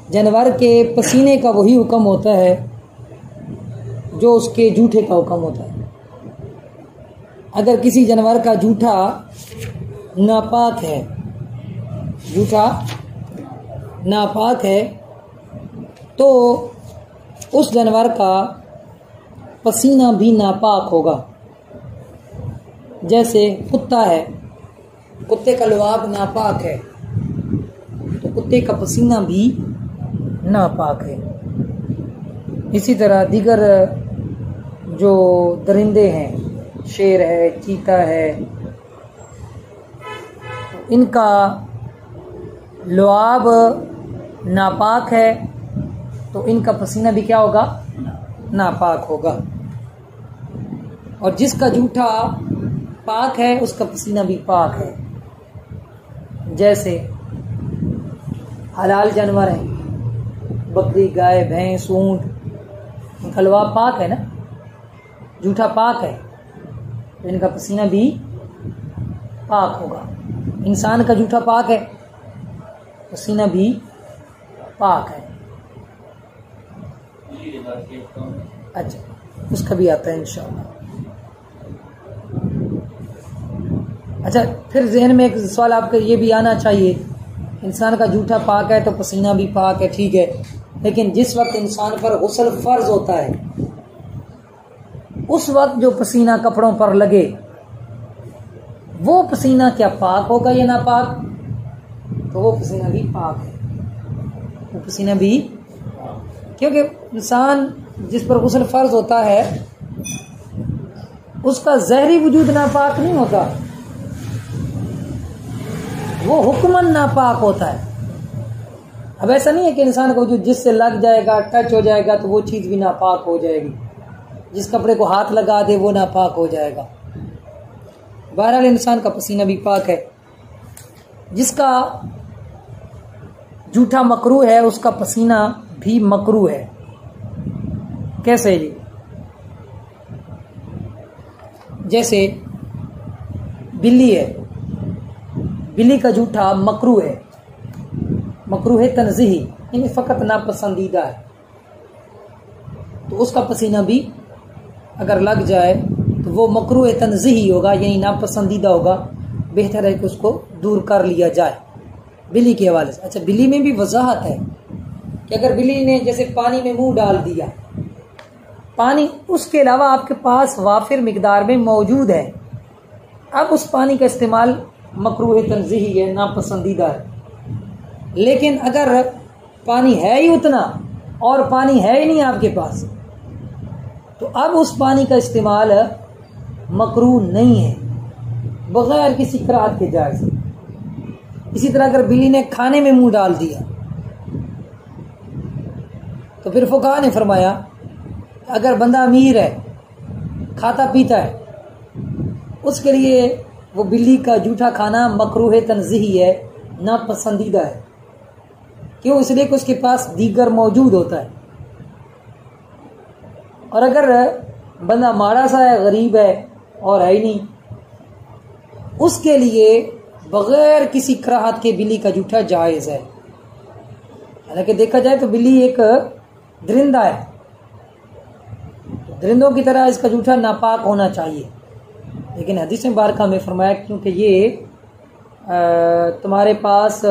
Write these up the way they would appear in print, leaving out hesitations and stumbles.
जानवर के पसीने का वही हुक्म होता है जो उसके जूठे का हुक्म होता है। अगर किसी जानवर का जूठा नापाक है, जूठा नापाक है, तो उस जानवर का पसीना भी नापाक होगा। जैसे कुत्ता है, कुत्ते का लुआब नापाक है, तो कुत्ते का पसीना भी नापाक है। इसी तरह दीगर जो दरिंदे हैं, शेर है, चीता है, इनका लुआब नापाक है, तो इनका पसीना भी क्या होगा? नापाक होगा। और जिसका जूठा पाक है उसका पसीना भी पाक है। जैसे हलाल जानवर हैं, बकरी, गाय, भैंस, ऊंट, इनका लुआब पाक है ना, जूठा पाक है, तो इनका पसीना भी पाक होगा। इंसान का जूठा पाक है, पसीना भी पाक है। अच्छा, उसका भी आता है इंशाअल्लाह। अच्छा, फिर ज़हन में एक सवाल आपका ये भी आना चाहिए, इंसान का जूठा पाक है तो पसीना भी पाक है, ठीक है, लेकिन जिस वक्त इंसान पर गुस्ल फर्ज होता है उस वक्त जो पसीना कपड़ों पर लगे वो पसीना क्या पाक होगा या नापाक? तो वो पसीना भी पाक है, वो पसीना भी, क्योंकि इंसान जिस पर गुस्ल फर्ज होता है उसका ज़हरी वजूद नापाक नहीं होता, वो हुक्मन नापाक होता है। अब ऐसा नहीं है कि इंसान का वजूद जिससे लग जाएगा, टच हो जाएगा तो वो चीज़ भी नापाक हो जाएगी, जिस कपड़े को हाथ लगा दे वो नापाक हो जाएगा। बहरहाल इंसान का पसीना भी पाक है। जिसका जूठा मकरूह है उसका पसीना भी मकरूह है। कैसे जी? जैसे बिल्ली है, बिल्ली का जूठा मकरूह है, मकरूह है तंज़ीही, यानी फ़कत नापसंदीदा है, तो उसका पसीना भी अगर लग जाए तो वो मकरूह तंज़ीही होगा, यानी नापसंदीदा होगा, बेहतर है कि उसको दूर कर लिया जाए बिल्ली के हवाले से। अच्छा, बिल्ली में भी वजाहत है कि अगर बिल्ली ने जैसे पानी में मुंह डाल दिया, पानी उसके अलावा आपके पास वाफिर मिकदार में मौजूद है, अब उस पानी का इस्तेमाल मकरूह तंज़ीही है, नापसंदीदा है। लेकिन अगर पानी है ही उतना और पानी है ही नहीं आपके पास, तो अब उस पानी का इस्तेमाल मकरूह नहीं है, बगैर किसी कराहत के जायज़। इसी तरह अगर बिल्ली ने खाने में मुंह डाल दिया तो फिर फुक़हा ने फरमाया अगर बंदा अमीर है, खाता पीता है, उसके लिए वो बिल्ली का जूठा खाना मकरूह तंज़ीही है, नापसंदीदा है। क्यों? इसलिए कि उसके पास दीगर मौजूद होता है। और अगर बंदा माड़ा सा है, गरीब है और है ही नहीं, उसके लिए बगैर किसी कराहत के बिल्ली का जूठा जायज़ है। हालांकि देखा जाए तो बिल्ली एक दरिंदा है, दरिंदों की तरह इसका जूठा नापाक होना चाहिए, लेकिन हदीस मुबारक में फरमाया क्योंकि ये तुम्हारे पास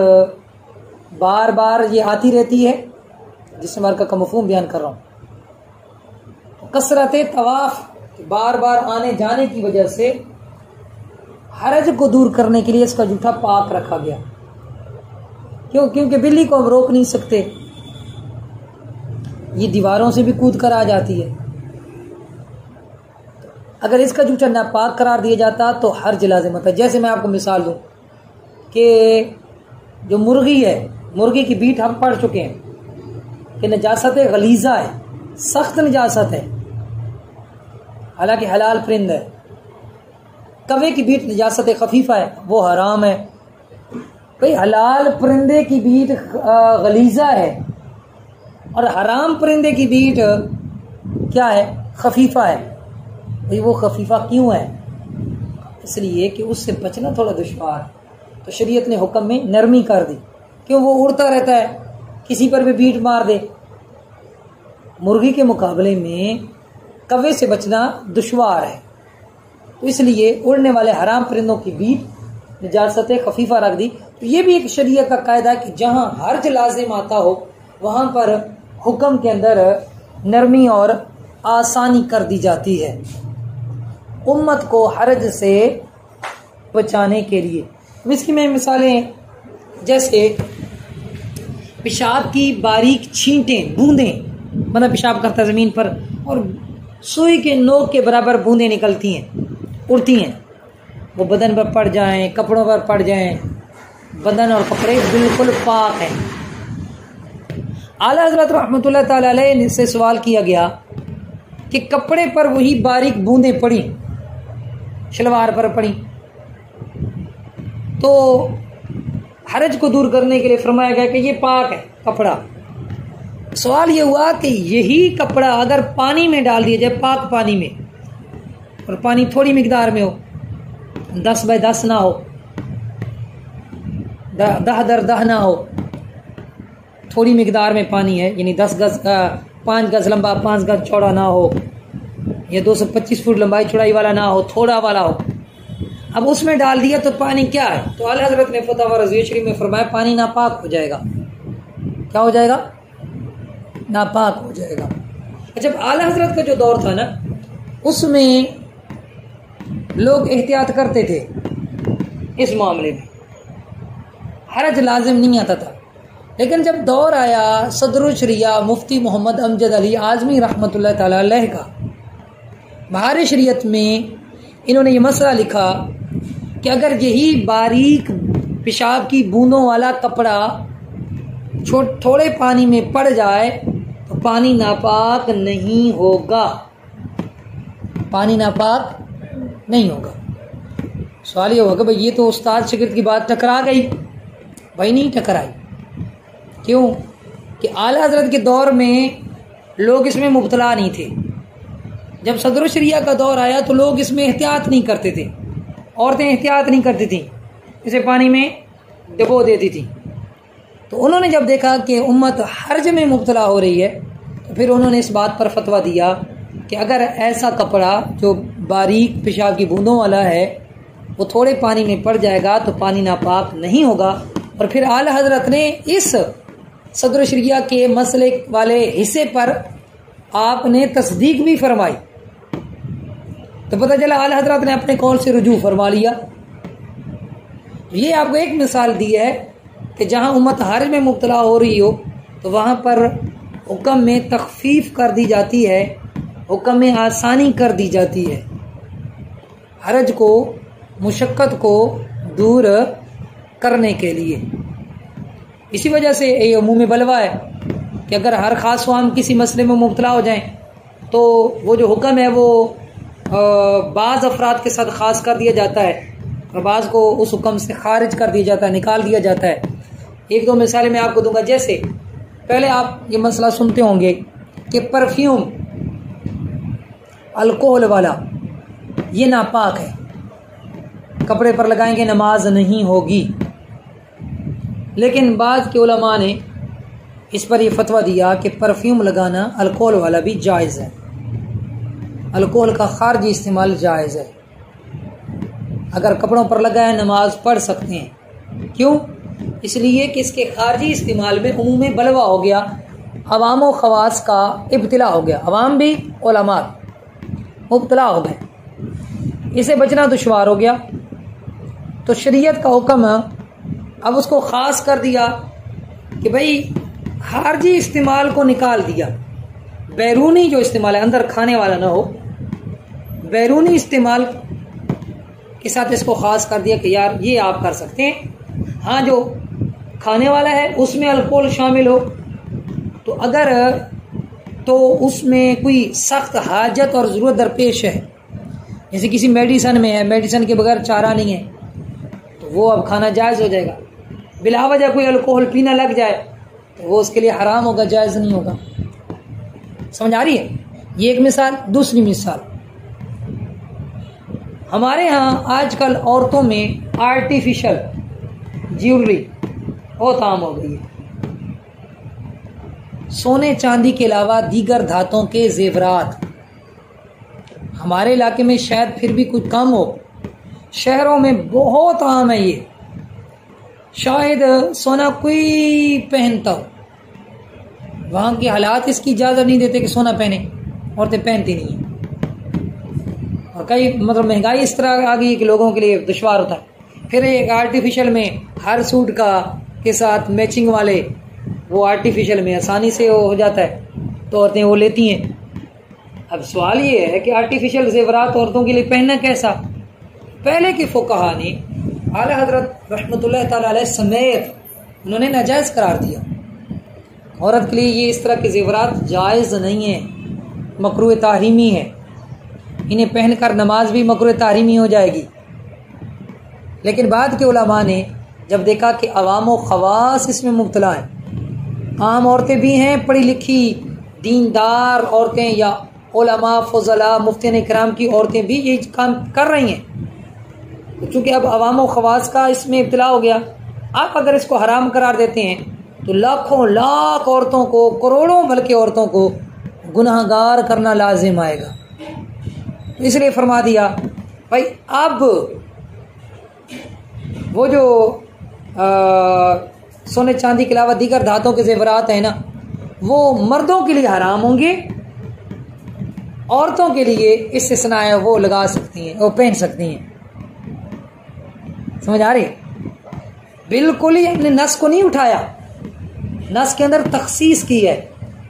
बार बार ये आती रहती है, जिस मुबारक का मफ़हूम बयान कर रहा हूँ, कसरत तवाफ, बार बार आने जाने की वजह से हरज को दूर करने के लिए इसका जूठा पाक रखा गया। क्यों? क्योंकि बिल्ली को हम रोक नहीं सकते, ये दीवारों से भी कूद कर आ जाती है। अगर इसका जूठा नापाक करार दिया जाता तो हर्ज लाज़िम होता। जैसे मैं आपको मिसाल दूं कि जो मुर्गी है, मुर्गी की बीट हम पढ़ चुके हैं कि नजासत गलीज़ा है, सख्त नजासत है, हालांकि हलाल परिंद है। कवे की बीट नजासत खफीफा है, वो हराम है। भाई हलाल परिंदे की बीट गलीज़ा है और हराम परिंदे की बीट क्या है? खफीफा है। भाई वो खफीफा क्यों है? इसलिए कि उससे बचना थोड़ा दुश्वार, तो शरीयत ने हुक्म में नरमी कर दी। क्यों? वो उड़ता रहता है, किसी पर भी बीट मार दे। मुर्गी के मुकाबले में कौवे से बचना दुश्वार है, तो इसलिए उड़ने वाले हराम परिंदों की बीट निजासत खफीफा रख दी। तो ये भी एक शरीयत का कायदा है कि जहां हर्ज लाजिम आता हो वहां पर हुक्म के अंदर नरमी और आसानी कर दी जाती है उम्मत को हर्ज से बचाने के लिए। अब इसकी मैं मिसालें, जैसे पेशाब की बारीक छींटें, बूंदें, मतलब पेशाब करता है ज़मीन पर और सुई के नोक के बराबर बूंदें निकलती हैं, उड़ती हैं, वो बदन पर पड़ जाएं, कपड़ों पर पड़ जाएं, बदन और कपड़े बिल्कुल पाक हैं। आला हज़रत रहमतुल्लाह ताला अलैह से सवाल किया गया कि कपड़े पर वही बारीक बूंदें पड़ी, शलवार पर पड़ी, तो हरज को दूर करने के लिए फरमाया गया कि ये पाक है कपड़ा। सवाल ये हुआ कि यही कपड़ा अगर पानी में डाल दिया जाए, पाक पानी में, और पानी थोड़ी मिकदार में हो, 10 बाय 10 ना हो, 10 दर 10 ना हो, थोड़ी मिकदार में पानी है, यानी 10 गज 5 गज लंबा 5 गज चौड़ा ना हो, या 225 फुट लंबाई चौड़ाई वाला ना हो, थोड़ा वाला हो। अब उसमें डाल दिया तो पानी क्या है? तो आला हज़रत ने फतवा रज़िया शरीफ में फरमाया पानी नापाक हो जाएगा। क्या हो जाएगा? नापाक हो जाएगा। जब आला हज़रत का जो दौर था ना, उसमें लोग एहतियात करते थे इस मामले में, हरज लाजिम नहीं आता था। लेकिन जब दौर आया सदरुल शरिया मुफ्ती मोहम्मद अमजद अली आज़मी रहमतुल्लाह ताला अलैह का, बहार शरीयत में इन्होंने ये मसला लिखा कि अगर यही बारीक पेशाब की बूंदों वाला कपड़ा थोड़े पानी में पड़ जाए तो पानी नापाक नहीं होगा, पानी नापाक नहीं होगा। सवाल ये होगा भाई ये तो उस्ताद शागिर्द की बात टकरा गई। भाई नहीं टकराई। क्यों? कि आला हज़रत के दौर में लोग इसमें मुब्तला नहीं थे। जब सदरुल शरिया का दौर आया तो लोग इसमें एहतियात नहीं करते थे, औरतें एहतियात नहीं करती थी, इसे पानी में डुबो देती थी। तो उन्होंने जब देखा कि उम्मत हर्ज में मुब्तला हो रही है तो फिर उन्होंने इस बात पर फतवा दिया कि अगर ऐसा कपड़ा जो बारीक पेशाब की बूंदों वाला है वो थोड़े पानी में पड़ जाएगा तो पानी नापाक नहीं होगा। और फिर आला हज़रत ने इस सदरुल शरिया के मसले वाले हिस्से पर आपने तस्दीक भी फरमाई। तो पता चला आला हज़रत ने अपने कौल से रुजू फरमा लिया। ये आपको एक मिसाल दी है कि जहाँ उम्मत हर्ज में मुब्तला हो रही हो तो वहाँ पर हुक्म में तखफीफ कर दी जाती है, हुक्म में आसानी कर दी जाती है, हरज को, मुशक्क़त को दूर करने के लिए। इसी वजह से ये उमूमी बलवा है कि अगर हर खास वाम किसी मसले में मुब्तला हो जाएं तो वो जो हुक्म है वो बाज़ अफराद के साथ ख़ास कर दिया जाता है और बाज़ को उस हुक्म से खारिज कर दिया जाता है, निकाल दिया जाता है। एक दो मिसालें मैं आपको दूंगा। जैसे पहले आप ये मसला सुनते होंगे कि परफ्यूम अल्कोहल वाला ये नापाक है, कपड़े पर लगाएंगे नमाज नहीं होगी। लेकिन बाद के उलमा ने इस पर यह फतवा दिया कि परफ्यूम लगाना अल्कोहल वाला भी जायज़ है, अल्कोहल का खारजी इस्तेमाल जायज़ है। अगर कपड़ों पर लगाए नमाज पढ़ सकते हैं। क्यों? इसलिए कि इसके खारजी इस्तेमाल में उमूमी बलवा हो गया, अवाम व खवास का इब्तिला हो गया, अवाम भी उलमा मुब्तला हो गए, इसे बचना दुश्वार हो गया। तो शरीयत का हुक्म अब उसको ख़ास कर दिया कि भाई खारजी इस्तेमाल को निकाल दिया, बैरूनी जो इस्तेमाल है, अंदर खाने वाला ना हो, बैरूनी इस्तेमाल के साथ इसको ख़ास कर दिया कि यार ये आप कर सकते हैं। हाँ, जो खाने वाला है उसमें अल्कोहल शामिल हो तो अगर तो उसमें कोई सख्त हाजत और ज़रूरत दरपेश है, जैसे किसी मेडिसन में है, मेडिसन के बगैर चारा नहीं है, तो वो अब खाना जायज़ हो जाएगा। बिला वजह कोई अल्कोहल पीना लग जाए तो वो उसके लिए हराम होगा, जायज़ नहीं होगा। समझ आ रही है? ये एक मिसाल। दूसरी मिसाल, हमारे यहाँ आजकल औरतों में आर्टिफिशियल ज्वेलरी बहुत आम हो गई है। सोने चांदी के अलावा दीगर धातुओं के जेवरात। हमारे इलाके में शायद फिर भी कुछ कम हो, शहरों में बहुत आम है ये। शायद सोना कोई पहनता हो, वहां के हालात इसकी इजाजत नहीं देते कि सोना पहने, औरतें पहनती नहीं है। और कई मतलब महंगाई इस तरह आ गई कि लोगों के लिए दुश्वार होता है। फिर एक आर्टिफिशियल में हर सूट का के साथ मैचिंग वाले, वो आर्टिफिशियल में आसानी से हो जाता है, तो औरतें वो लेती हैं। अब सवाल ये है कि आर्टिफिशियल जेवरात औरतों के लिए पहनना कैसा। पहले के फुकहा ने आला हजरत रहमतुल्लाह ताला अलैह समेत उन्होंने नाजायज करार दिया। औरत के लिए ये इस तरह के जेवरात जायज़ नहीं है, मकरूह ताहरीमी है। इन्हें पहनकर नमाज भी मकरूह ताहरीमी हो जाएगी। लेकिन बाद के उलमा ने जब देखा कि अवाम व खवास इसमें मुब्तला हैं, आम औरतें भी हैं, पढ़ी लिखी दीनदार औरतें या उलमा फजला मुफ्ती इकराम की औरतें भी ये काम कर रही हैं, तो चूँकि अब अवाम व खवास का इसमें इब्तिला हो गया, आप अगर इसको हराम करार देते हैं तो लाखों लाख औरतों को, करोड़ों बल्कि औरतों को गुनाहगार करना लाजिम आएगा। तो इसलिए फरमा दिया भाई अब वो जो सोने चांदी के अलावा दीगर धातुओं के जेवरात हैं ना, वो मर्दों के लिए हराम होंगे, औरतों के लिए इस्तिस्ना है, वो लगा सकती हैं, वो पहन सकती हैं। समझ आ रही? बिल्कुल ही हमने नस को नहीं उठाया, नस के अंदर तखसीस की है,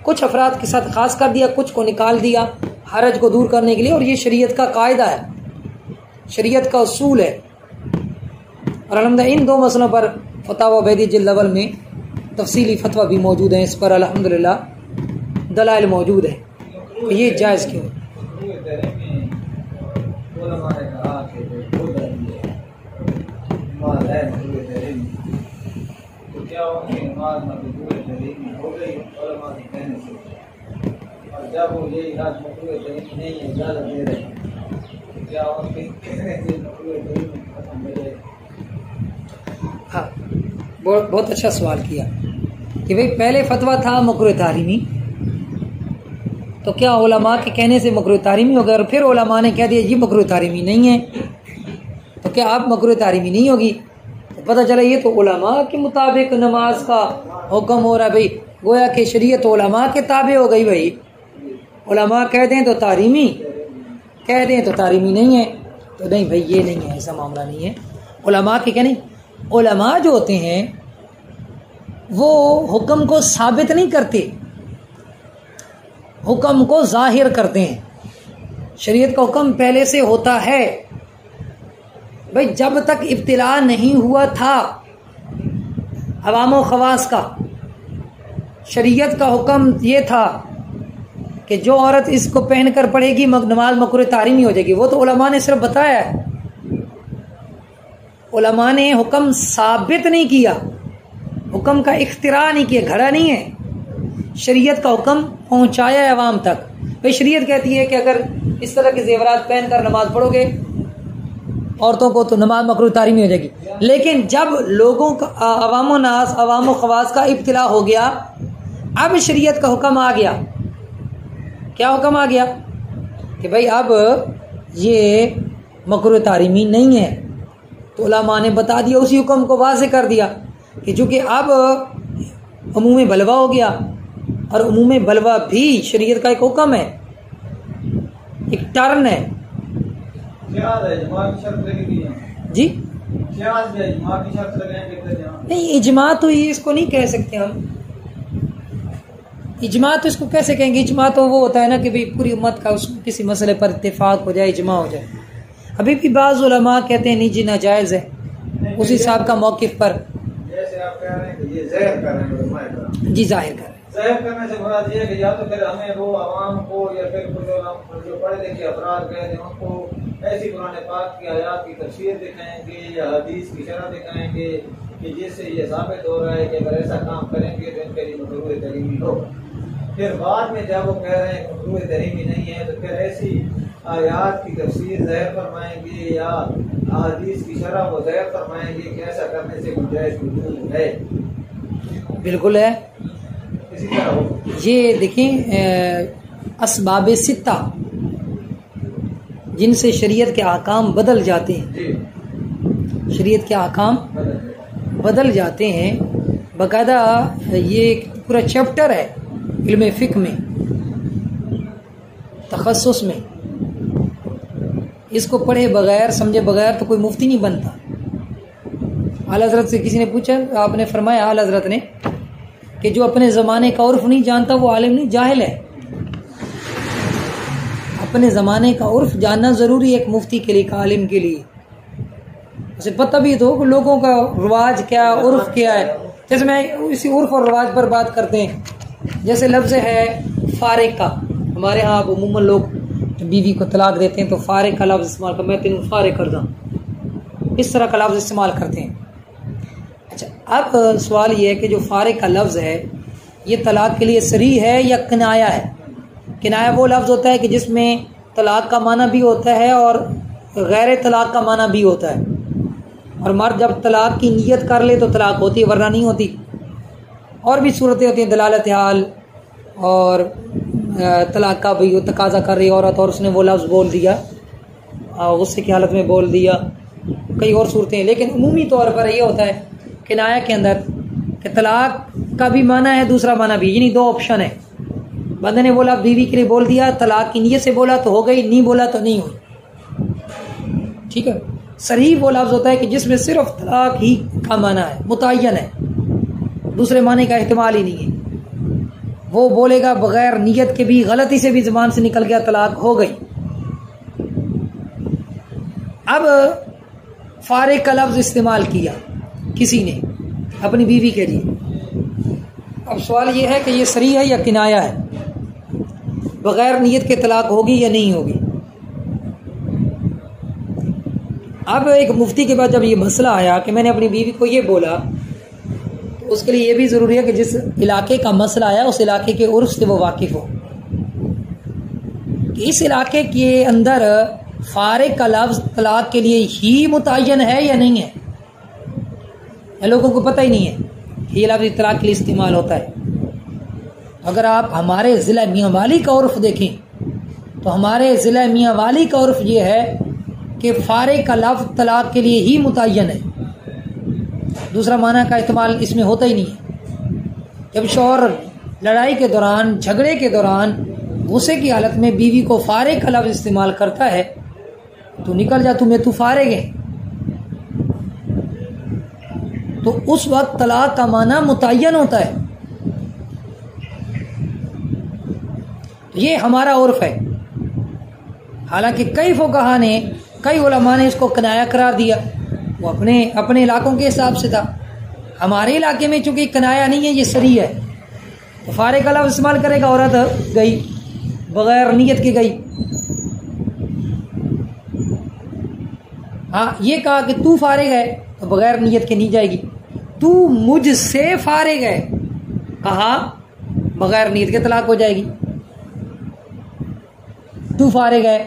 कुछ अफराद के साथ खास कर दिया, कुछ को निकाल दिया हरज को दूर करने के लिए। और ये शरीयत का कायदा है, शरीयत का उसूल है। और अल्हम्दुलिल्लाह इन दो मसलों पर फतावा बैदी जिल्द अव्वल में तफसीली फतवा भी मौजूद हैं, इस पर अल्हम्दुलिल्लाह दलाइल मौजूद है तो ये जायज़ क्यों। जब वो ये इलाज मकरूह तरीक़ नहीं है, इजाज़त दे रहे हैं, क्या उनके मकरूह तरीक़ खत्म हो जाएगा? हाँ, बहुत अच्छा सवाल किया कि भाई पहले फतवा था मकरूह ताहरीमी, तो क्या उलमा के कहने से मकरूह ताहरीमी हो गया, और फिर उलमा ने कह दिया ये मकरूह ताहरीमी नहीं है, तो क्या अब मकरूह ताहरीमी नहीं होगी? तो पता चला ये तो उलमा के मुताबिक नमाज का हुक्म हो रहा है। भाई गोया कि शरीयत उलमा के ताबे हो गई। भाई उलमा कह दें तो तारीमी, कह दें तो तारीमी नहीं है, तो नहीं भाई ये नहीं है, ऐसा मामला नहीं है। उलमा के क्या नहीं, उलमा जो होते हैं वो हुक्म को साबित नहीं करते, हुक्म को जाहिर करते हैं। शरीयत का हुक्म पहले से होता है। भाई जब तक इब्तिला नहीं हुआ था अवाम व खवास का, शरीयत का हुक्म ये था कि जो औरत इसको पहनकर पढ़ेगी नमाज मकरूह ताहरीमी हो जाएगी। वो तो उलमा ने सिर्फ बताया है, उलमा ने हुक्म साबित नहीं किया, हुक्म का इख्तिरा नहीं किया, घड़ा नहीं है। शरीयत का हुक्म पहुंचाया है अवाम तक। भाई शरीयत कहती है कि अगर इस तरह के जेवरात पहनकर नमाज पढ़ोगे औरतों को तो नमाज मकरूह ताहरीमी हो जाएगी। लेकिन जब लोगों का अवाम खवास का इब्तिला हो गया, अब शरीयत का हुक्म आ गया। क्या हुक्म आ गया कि भाई अब ये मकरूह ताहरीमी नहीं है, तो उलमा ने बता दिया, उसी हुक्म को वाज़ेह कर दिया कि चूँकि अब उमूम बलवा हो गया, और उमूम बलवा भी शरीयत का एक हुक्म है, एक टर्न है जी। नहीं इजमा तो ये इसको नहीं कह सकते हम, इजमा तो इसको कैसे कहेंगे? इजमा तो वो होता है ना कि भाई पूरी उम्मत का किसी मसले पर इत्तेफाक हो जाए, इजमा हो जाए। अभी भी बाज़ उलमा कहते हैं नहीं जी नाजायज़ है, उसी साहब का मौक़िफ़ पर जैसे आप कह रहे हैं कि ये ज़हर कर रहे हैं, जी जाहिर कर ज़हर करने से मुराद ये है कि या तो फिर हमें वो आवाम को या फिर कुछ जो पढ़े लिखे अफराद गए थे उनको ऐसी कुरान पाक की आयात की तफसीर दिखाएंगे या हदीस की शरह दिखाएंगे कि जिससे ये साबित हो रहा है कि अगर ऐसा काम करेंगे तो इनके लिए मकरूह तहरीमी हो। फिर बाद में जब वो कह रहे हैं मकरूह तहरीमी नहीं है, तो फिर ऐसी आयात की तफसीर ज़हर फरमाएंगे या हदीस की शरह वो ज़हर फरमाएंगे कि ऐसा करने से गुंजाइश मौजूद है। बिल्कुल है। इसी तरह हो। ये देखें असबाब सित्ता जिनसे शरीयत के अहकाम बदल जाते हैं, शरीयत के अहकाम बदल जाते हैं। बाकायदा ये एक पूरा चैप्टर है इल्म फ़िक़्ह में, तखस्सुस में। इसको पढ़े बगैर समझे बगैर तो कोई मुफ्ती नहीं बनता। आला हज़रत से किसी ने पूछा, आपने फरमाया आला हज़रत ने कि जो अपने ज़माने का उर्फ नहीं जानता वो आलिम नहीं, जाहिल है। अपने ज़माने का उर्फ जानना ज़रूरी है एक मुफ्ती के लिए, एक आलिम के लिए। उसे पता भी तो लोगों का रिवाज क्या, उर्फ क्या है। जैसे मैं इसी उर्फ और रिवाज पर बात करते हैं। जैसे लफ्ज़ है फारिक का, हमारे यहाँ अमूमन लोग बीवी को तलाक देते हैं तो फारिक का लफ्ज़ इस्तेमाल कर, मैं तेन फारिक कर दूँ, इस तरह का लफ्ज़ इस्तेमाल करते हैं। अच्छा, अब सवाल ये है कि जो फारिक का लफ्ज़ है ये तलाक के लिए सरी है या किनाया है? किनाया वो लफ्ज़ होता है कि जिसमें तलाक का माना भी होता है और गैर तलाक का माना भी होता है। और मर्द जब तलाक की नीयत कर ले तो तलाक होती है, वरना नहीं होती। और भी सूरतें होती हैं, दलालत हाल और तलाक का भी तकाजा कर रही औरत और उसने वो लफ्ज़ बोल दिया, गुस्से की हालत में बोल दिया, कई और सूरतें हैं। लेकिन उमूमी तौर पर ये होता है किनाया के अंदर कि तलाक का भी माना है, दूसरा माना भी, यानी दो ऑप्शन है। बंदे ने बोला बीवी के लिए बोल दिया, तलाक की नीयत से बोला तो हो गई, नहीं बोला तो नहीं हुई। ठीक है। सही वो लफ्ज़ होता है कि जिसमें सिर्फ तलाक ही का माना है, मुतय्यन है, दूसरे माने का एहतिमाल ही नहीं है। वो बोलेगा बगैर नीयत के भी, गलती से भी ज़बान से निकल गया, तलाक हो गई। अब फारिक का लफ्ज़ इस्तेमाल किया किसी ने अपनी बीवी के लिए। अब सवाल ये है कि ये सरी है या किनाया है, बगैर नीयत के तलाक होगी या नहीं होगी। अब एक मुफ्ती के बाद जब ये मसला आया कि मैंने अपनी बीवी को ये बोला, तो उसके लिए ये भी ज़रूरी है कि जिस इलाके का मसला आया उस इलाके के उर्फ से वो वाकिफ़ हो कि इस इलाके के अंदर फारिक का लफ्ज़ तलाक के लिए ही मुतय्यन है या नहीं है। या लोगों को पता ही नहीं है कि ये लफ्ज़ तलाक के लिए इस्तेमाल होता है। अगर आप हमारे ज़िला मियांवाली का उर्फ देखें तो हमारे ज़िला मियांवाली का उर्फ ये है कि फारिक का लफ्ज़ तलाक के लिए ही मुतय्यन है, दूसरा माना का इस्तेमाल इसमें होता ही नहीं है। जब शौहर लड़ाई के दौरान, झगड़े के दौरान, गुस्से की हालत में बीवी को फारिक का लफ्ज़ इस्तेमाल करता है तो निकल जा तुम्हें, तू फारिग है, तो उस वक्त तलाक का माना मुतय्यन होता है। तो ये हमारा उर्फ है। हालांकि कई फुक़हा ने, कई उलमा ने इसको किनाया करार दिया, वो अपने अपने इलाकों के हिसाब से था। हमारे इलाके में चूंकि किनाया नहीं है, ये सरी है, तो फारिग का लफ्ज़ इस्तेमाल करेगा, औरत गई बगैर नीयत की गई। हाँ, ये कहा कि तू फारिग है तो बगैर नीयत के नहीं जाएगी। तू मुझसे फारिग है कहा, बगैर नीयत के तलाक हो जाएगी। तू फारिग है,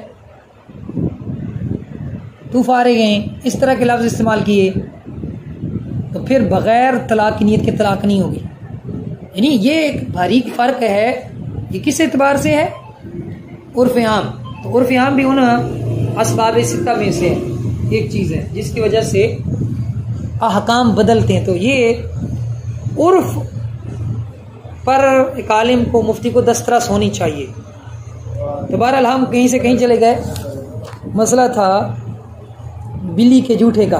तू फारिग है, इस तरह के लफ्ज़ इस्तेमाल किए तो फिर बगैर तलाक की नीयत के तलाक नहीं होगी। यानी ये एक बारीक फ़र्क है। ये किस एतबार से है? उर्फ़ आम। तो उर्फ़ आम भी उन असबाब सित्ता में से एक चीज़ है जिसकी वजह से अहकाम बदलते हैं। तो ये उर्फ पर एक आलिम को, मुफ्ती को दस्तरस होनी चाहिए। तो बहरहाल हम कहीं से कहीं चले गए। मसला था बिल्ली के जूठे का।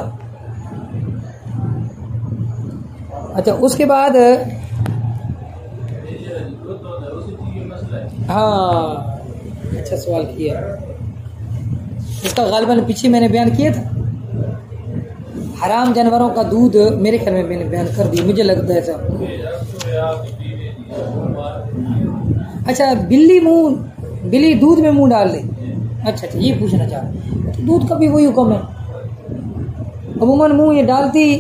अच्छा, उसके बाद हाँ, अच्छा सवाल किया। इसका गालिबन पीछे मैंने बयान किया था। हराम जानवरों का दूध मेरे ख्याल में मैंने बयान कर दिया, मुझे लगता है सब। अच्छा, बिल्ली दूध में मुंह डाल दे। अच्छा, ये पूछना चाह रहा। तो दूध का भी वही हुक्म है। अमूमन मुंह ये डालती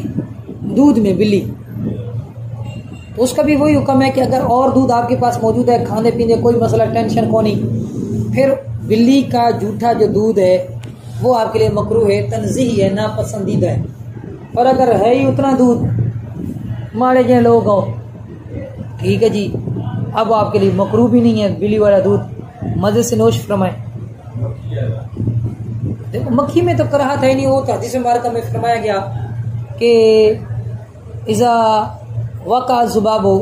दूध में बिल्ली, तो उसका भी वही हुक्म है कि अगर और दूध आपके पास मौजूद है, खाने पीने कोई मसला, टेंशन को नहीं, फिर बिल्ली का जूठा जो दूध है वो आपके लिए मकरूह है, तंज़ीह है, नापसंदीदा है। और अगर है ही उतना दूध, मारे जो लोग हो, ठीक है जी, अब वो आपके लिए मकरूह भी नहीं है बिल्ली वाला दूध, मज़े से नोश फरमाए। देखो मक्खी में तो कराहत है नहीं होता, जिस मुबारक में फरमाया गया कि इज़ा वक़ा ज़ुबाबो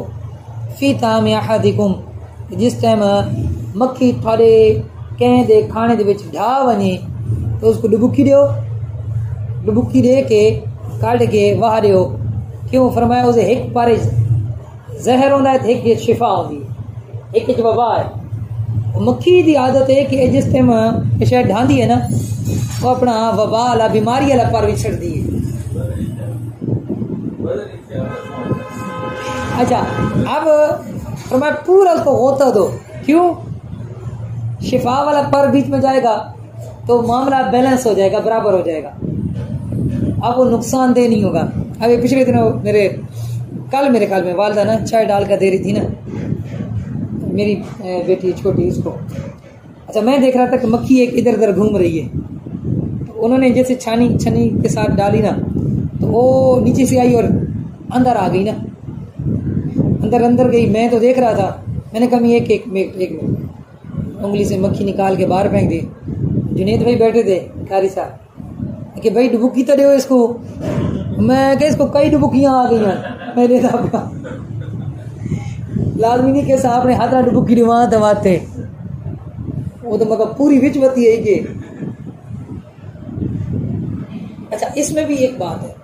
फ़ी ताम अहदिकुम, जिस टाइम मक्खी थोड़े कंहिं दे खाने दे विच ढा वञे तो उसको डुबुकी ॾियो, डुबुकी दे के कढ के वाह ॾियो। क्यों फरमाया उसे हिकु पारे ज़हर होंदा है, एक शिफा होंदी है, एक वबा है। मक्खी की आदत है कि जिस टाइम शहर ढांदी है ना वो अपना वबा वाला बीमारी वाला पर भी छड़ती है। अच्छा अब फरमाया पूरा उसको होता दो, क्यों? शिफा वाला पर बीच में जाएगा तो मामला बैलेंस हो जाएगा, बराबर हो जाएगा, अब वो नुकसानदेह नहीं होगा। अभी पिछले दिनों कल मेरे ख्याल में वालदा ना चाय डाल कर दे रही थी ना मेरी बेटी छोटी उसको। अच्छा मैं देख रहा था कि मक्खी एक इधर उधर घूम रही है, तो उन्होंने जैसे छानी के साथ डाली ना तो वो नीचे से आई और अंदर आ गई ना, अंदर गई। मैं तो देख रहा था, मैंने कहा मैं एक मिनट उंगली से मक्खी निकाल के बाहर फेंक दी। जुनेद भाई बैठे थे कारी साहब कि भाई डुबुकी तो दो इसको। मैं क्या इसको कई डुबुकियाँ आ गई हैं मेरे साहब का लाजमी नहीं कि साहब ने हाथ डुबुकी दवाते वो तो मतलब पूरी विच बती है कि। अच्छा इसमें भी एक बात है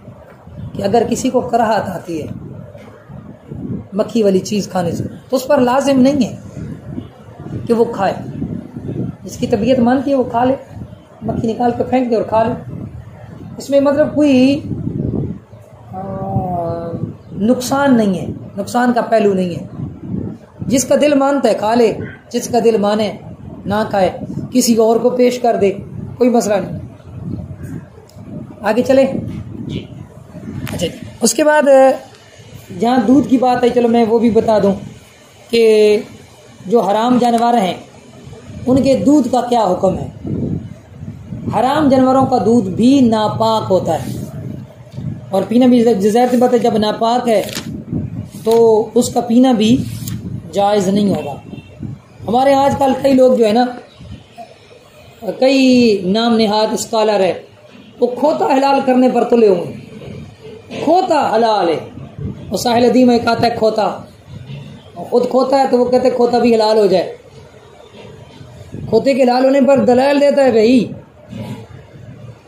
कि अगर किसी को कराहत आती है मक्खी वाली चीज़ खाने से तो उस पर लाजिम नहीं है कि वो खाए, जिसकी तबीयत मानती है वो खा ले, मक्खी निकाल के फेंक दे और खा ले। इसमें मतलब कोई नुकसान नहीं है, नुकसान का पहलू नहीं है। जिसका दिल मानता है खा ले, जिसका दिल माने ना खाए, किसी और को पेश कर दे, कोई मसला नहीं। आगे चले। अच्छा उसके बाद जहाँ दूध की बात है, चलो मैं वो भी बता दूं कि जो हराम जानवर हैं उनके दूध का क्या हुक्म है। हराम जानवरों का दूध भी नापाक होता है और पीना भी ज़ाहिर सी बात है, जब नापाक है तो उसका पीना भी जायज़ नहीं होगा। हमारे आजकल कई लोग जो है ना, कई नाम नेहाद स्कॉलर है, वो खोता हलाल करने पर तुले हुए हैं। खोता हलाल है, और साहिल अदीम एक आता है खोता, खुद खोता है तो वो कहते खोता भी हलाल हो जाए। खोते के हलाल होने पर दलाल देता है भाई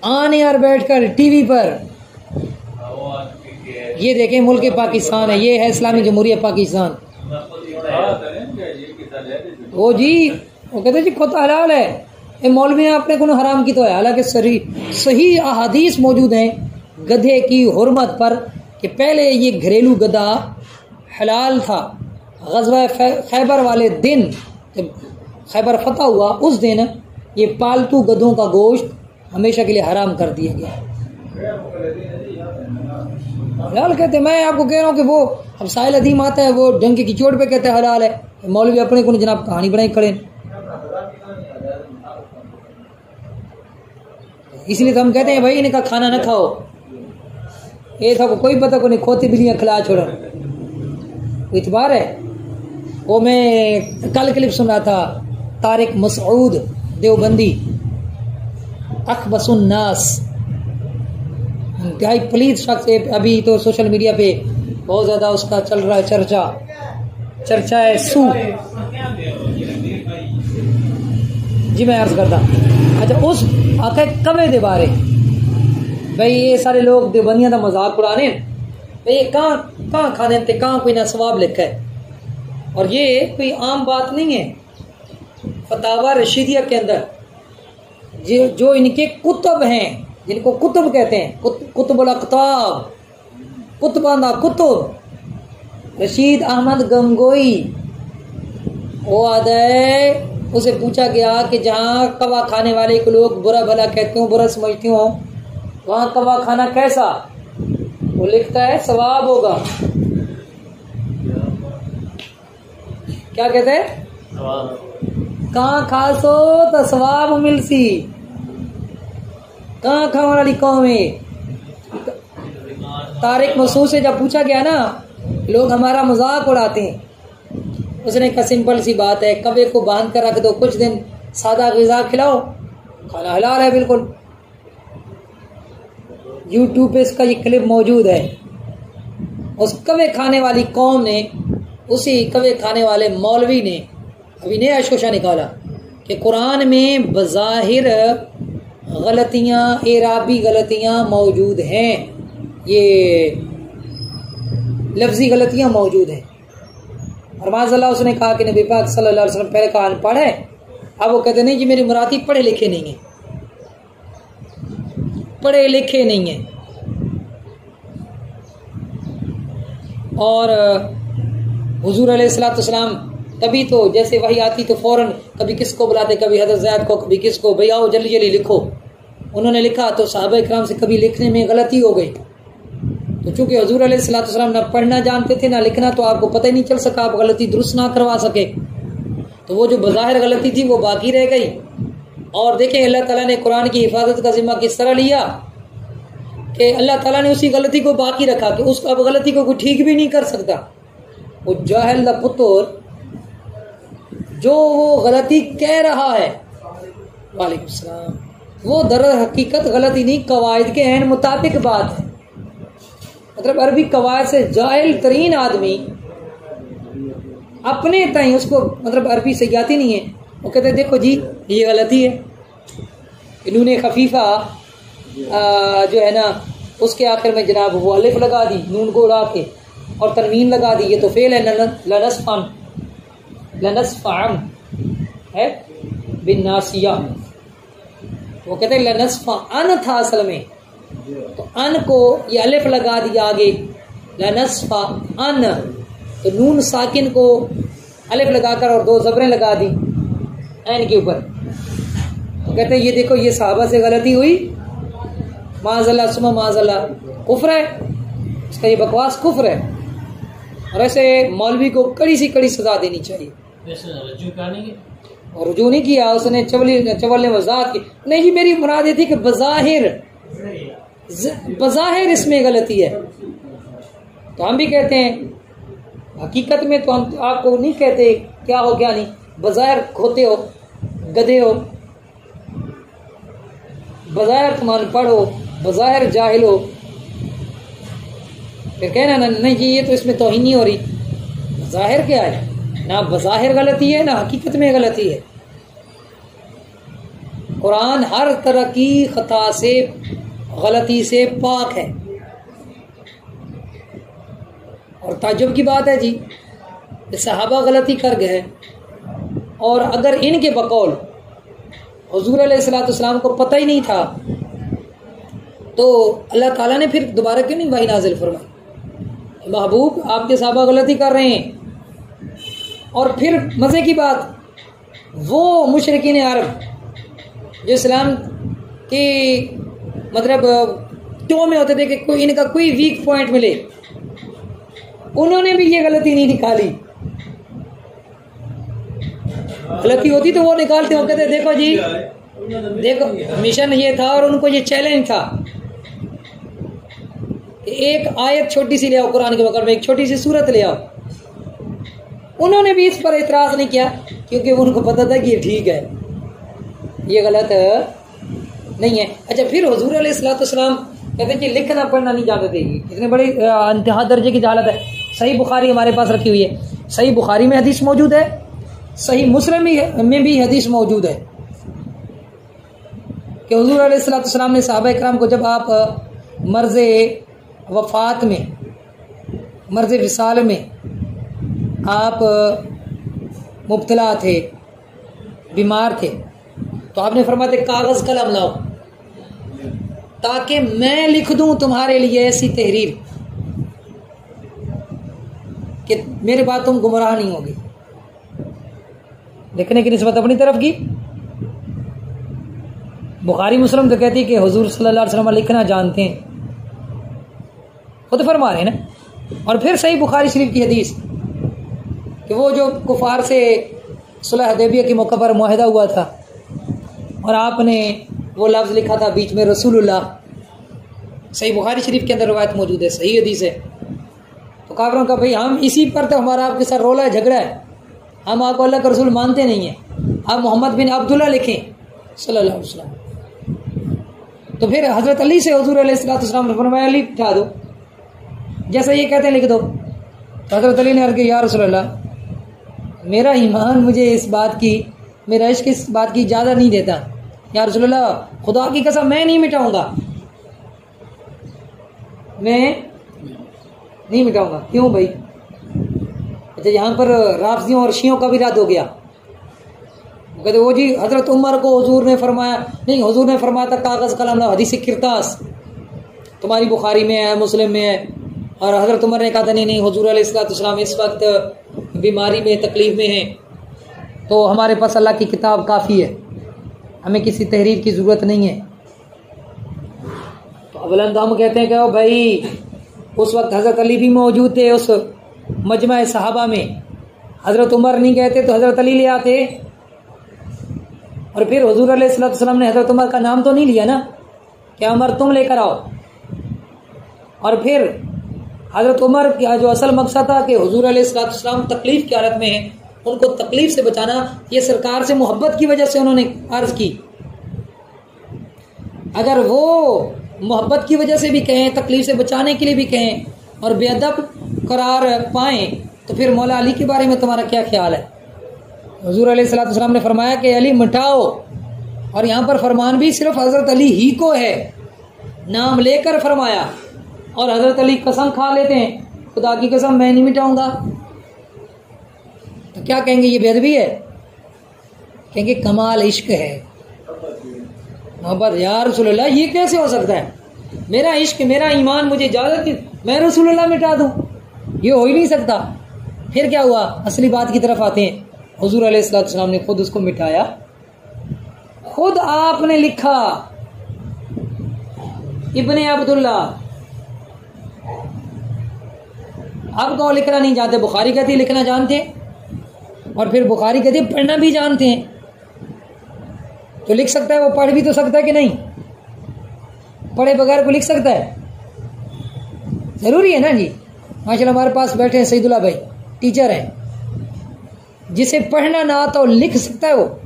आने यार बैठकर टीवी पर, ये देखें मुल्क पाकिस्तान है, ये है इस्लामी जमहूरिया पाकिस्तान। वो जी वो कहते जी खोता हलाल है, ये मौलवी ने अपने को हराम की तो है। हालांकि सही अहादीस मौजूद हैं गधे की हुर्मत पर कि पहले ये घरेलू गधा हलाल था। ग़ज़वा खैबर वाले दिन जब खैबर फतह हुआ उस दिन ये पालतू गधों का गोश्त हमेशा के लिए हराम कर दिया गया। हलाल कहते, मैं आपको कह रहा हूँ कि वो अब साहिल अदीम आता है वो डंके की चोट पे कहते हैं हलाल है, मौलवी अपने को जनाब कहानी बनाई खड़े। इसलिए तो हम कहते हैं भाई इनका खाना ना खाओ, ये था कोई पता को नहीं, खोती बिल्लियाँ खिला छोड़ो, इतबार है। वो मैं कल क्लिप सुन रहा था, तारिक मसूद देवबंदी अखबसुन्नास, इंतहाई पलीद शख्स है। अभी तो सोशल मीडिया पे बहुत ज़्यादा उसका चल रहा है चर्चा है सू जी मैं अर्ज करता। अच्छा उस आखे कवे दे बारे भाई ये सारे लोग देवबंदियां का मजाक उड़ाने भाई ये कहाँ खाने थे, कहाँ कोई ना सवाब लिखा है। और ये कोई आम बात नहीं है। फतावा रशीदिया के अंदर जो इनके कुतुब हैं, जिनको कुतुब कहते हैं, कुतुबुल अक़ताब, कुतुबाना कुतुब, रशीद अहमद गंगोई वो आदे उसे पूछा गया कि जहाँ कवा खाने वाले को लोग बुरा भला कहते हो, बुरा समझते हो, वहाँ कवा खाना कैसा? वो लिखता है सवाब होगा। क्या कहते हैं? कहाँ खासो तो सवाब मिलसी, कहाँ खाने वाली कौम है। तारिक मसूद से जब पूछा गया ना, लोग हमारा मजाक उड़ाते हैं, उसने कहा सिंपल सी बात है, कबे को बांध कर रख दो, कुछ दिन सादा ग़िज़ा खिलाओ, खाना हलाल है बिल्कुल। यूट्यूब पे इसका ये क्लिप मौजूद है। उस कवे खाने वाली कौम ने, उसी कवे खाने वाले मौलवी ने अभी नया शोशा निकाला कि कुरान में बज़ाहिर गलतियाँ, एराबी गलतियाँ मौजूद हैं, ये लफ्ज़ी गलतियाँ मौजूद हैं। और माज़अल्लाह उसने कहा कि नबी पाक सल्लल्लाहु अलैहि वसल्लम पहले कहा अनपढ़ है, अब वो कहते नहीं जी मेरी मुरादी पढ़े लिखे नहीं है, पढ़े लिखे नहीं है। और हुजूर अलैहिस्सलाम तभी तो जैसे वही आती तो फौरन कभी किसको बुलाते, कभी हज़रत ज़ैद को, कभी किसको, भैया आओ जल्दी जल्दी लिखो। उन्होंने लिखा तो सहाबा इकराम से कभी लिखने में गलती हो गई, तो चूंकि हुजूर अलैहिस्सलाम ना पढ़ना जानते थे ना लिखना, तो आपको पता ही नहीं चल सका, आप गलती दुरुस्त ना करवा सके, तो वो जो बज़ाहिर गलती थी वो बाकी रह गई। और देखें अल्लाह ताला ने कुरान की हिफाजत का जिम्मा किस तरह लिया कि अल्लाह ताला ने उसी गलती को बाकी रखा कि उस अब गलती को कोई ठीक भी नहीं कर सकता। वो जाहिल दा पुत्र जो वो गलती कह रहा है, वालेकुम सलाम, वो दर हकीकत गलती नहीं, कवायद के ऐन मुताबिक बात है। मतलब अरबी कवायद से जाहिल तरीन आदमी अपने ताई उसको, मतलब अरबी से आती नहीं है, वो कहते देखो जी ये गलती है, इन्होंने खफीफा जो है ना उसके आखिर में जनाब वो अलिफ लगा दी नून को उड़ा के और तनवीन लगा दी, ये तो फेल है, लनस्फअन है बिन नासिया। वो कहते हैं लनस्फअन था असल में, तो अन को ये अलिफ लगा दिया आगे, लनस्फअन, तो नून साकिन को अलिफ लगाकर और दो ज़बरें लगा दी ऐन के ऊपर। तो कहते हैं ये देखो ये सहाबा से गलती हुई, माज़अल्लाह सुमा माज़अल्लाह, कुफ्र है, इसका ये बकवास कुफ्र है। और ऐसे मौलवी को कड़ी सी कड़ी सजा देनी चाहिए। और रुजू नहीं किया उसने, चवल ने वजाहत की, नहीं जी मेरी मुराद ये थी कि बज़ाहिर इसमें गलती है। तो हम भी कहते हैं हकीकत में तो हम आपको नहीं कहते क्या हो क्या नहीं, बज़ाहिर खोते हो, गधे हो, बज़ाहिर तुम अनपढ़ हो, बज़ाहिर जाहिल हो, फिर कहना नहीं जी ये तो इसमें तौहीन नहीं हो रही। ज़ाहिर क्या है, ना बज़ाहिर गलती है ना हकीकत में गलती है। कुरान हर तरह की खता से, गलती से पाक है। और ताज्जुब की बात है जी, सहाबा गलती कर गए और अगर इनके बकौल हुजूर अलैहिस्सलाम को पता ही नहीं था तो अल्लाह ताला ने फिर दोबारा क्यों नहीं वही नाजिल फरमाई, महबूब आपके सहाबा गलती कर रहे हैं। और फिर मज़े की बात, वो मुशरिकीन अरब जो इस्लाम की मतलब टो में होते थे कि कोई इनका कोई वीक पॉइंट मिले, उन्होंने भी ये गलती नहीं निकाली। गलती होती तो वो निकालते, वो कहते देखो जी देखो मिशन ये था और उनको ये चैलेंज था कि एक आयत छोटी सी ले आओ, कुरान के बकर में एक छोटी सी सूरत ले आओ। उन्होंने भी इस पर एतराज़ नहीं किया क्योंकि उनको पता था कि ये ठीक है, ये गलत नहीं है। अच्छा, फिर हुजूर अलैहिस्सलाम कहते हैं कि लिखना पढ़ना नहीं जानते थे, इतने बड़े इंतहा दर्जे की हालत है। सही बुखारी हमारे पास रखी हुई है, सही बुखारी में हदीस मौजूद है, सही मुस्लिम में भी हदीस मौजूद है कि हुजूर अलैहिस्सलाम ने सहाबा इकराम को जब आप मर्ज़ वफ़ात में, मर्ज़ विसाल में आप मुब्तला थे, बीमार थे, तो आपने फरमाया थे कागज़ कलम लाओ ताकि मैं लिख दूं तुम्हारे लिए ऐसी तहरीर कि मेरे बाद तुम गुमराह नहीं होगी। लिखने की निस्बत अपनी तरफ की। बुखारी मुस्लिम तो कहती है कि हुजूर सल्लल्लाहु अलैहि वसल्लम लिखना जानते हैं, खुद फरमा रहे हैं ना। और फिर सही बुखारी शरीफ की हदीस कि वो जो कुफार से सुलह हुदैबिया के मौके पर मुआहिदा हुआ था और आपने वो लफ्ज़ लिखा था बीच में रसूलुल्लाह, सही बुखारी शरीफ के अंदर रवायत मौजूद है, सही हदीस है। तो काफिरों का भाई हम इसी पर तो हमारा आपके साथ रोला है, झगड़ा है, हम आपको अल्लाह का रसूल मानते नहीं हैं, आप मोहम्मद बिन अब्दुल्ला लिखें सल्लल्लाहु अलैहि वसल्लम। तो फिर हज़रत अली से हुज़ूर अलैहिस्सलाम ने फरमाया अली बिठा दो, जैसा ये कहते हैं लिख दो। तो हज़रत अली ने अर्ज़ किया या रसूल अल्लाह मेरा ईमान मुझे इस बात की, मेरा इश्क इस बात की इजाज़त नहीं देता, या रसूल अल्लाह खुदा की कसम मैं नहीं मिटाऊंगा, मैं नहीं मिटाऊंगा। क्यों भाई? अच्छा यहाँ पर राफ़िज़ियों और शियों का भी रद्द हो गया। कहते वो जी हज़रत उमर को हुजूर ने फरमाया, नहीं हुजूर ने फरमाया था कागज़ कलम ला हदीस किरतास तुम्हारी बुखारी में है, मुस्लिम में है, और हज़रत उमर ने कहा था नहीं नहीं हुजूर अलैहिस्सलाम इस वक्त बीमारी में तकलीफ़ में हैं, तो हमारे पास अल्लाह की किताब काफ़ी है, हमें किसी तहरीर की ज़रूरत नहीं है। तो अवलन तो हम कहते हैं कि ओ भाई उस वक्त हज़रत अली भी मौजूद थे उस मजमा सहाबा में, हज़रत उमर नहीं कहते तो हज़रत अली ले आते, और फिर हुजूर अलैहिस्सलाम ने हज़रत उमर का नाम तो नहीं लिया ना, क्या उमर तुम लेकर आओ। और फिर हज़रत उमर का जो असल मकसद था कि हुजूर अलैहिस्सलाम तकलीफ़ की हालत में हैं, उनको तकलीफ़ से बचाना, ये सरकार से मोहब्बत की वजह से उन्होंने अर्ज़ की। अगर वो मोहब्बत की वजह से भी कहें, तकलीफ़ से बचाने के लिए भी कहें और बेअदब करार पाएँ, तो फिर मौला अली के बारे में तुम्हारा क्या ख्याल है? हुजूर अलैहिस्सलाम ने फरमाया कि अली मिटाओ, और यहाँ पर फरमान भी सिर्फ हज़रत अली ही को है, नाम लेकर फरमाया, और हज़रत अली कसम खा लेते हैं खुदा की कसम मैं नहीं मिटाऊंगा। तो क्या कहेंगे? ये बेअदबी है? कहेंगे कमाल इश्क है, मोहब्बत। या रसूलल्लाह ये कैसे हो सकता है? मेरा इश्क, मेरा ईमान मुझे इजाज़त, मैं रसूलल्लाह मिटा दूं, ये हो ही नहीं सकता। फिर क्या हुआ? असली बात की तरफ आते हैं। हुजूर अलैहिस्सलाम ने खुद उसको मिटाया, खुद आपने लिखा इब्ने अब्दुल्ला। अब कौन लिखना नहीं जानते? बुखारी कहती है लिखना जानते हैं, और फिर बुखारी कहती है पढ़ना भी जानते हैं। तो लिख सकता है, वो पढ़ भी तो सकता है कि नहीं? पढ़े बगैर को लिख सकता है? जरूरी है ना जी। माशाल्लाह हमारे पास बैठे हैं सईदुल्लाह भाई, टीचर हैं, जिसे पढ़ना ना आता हो लिख सकता है। वो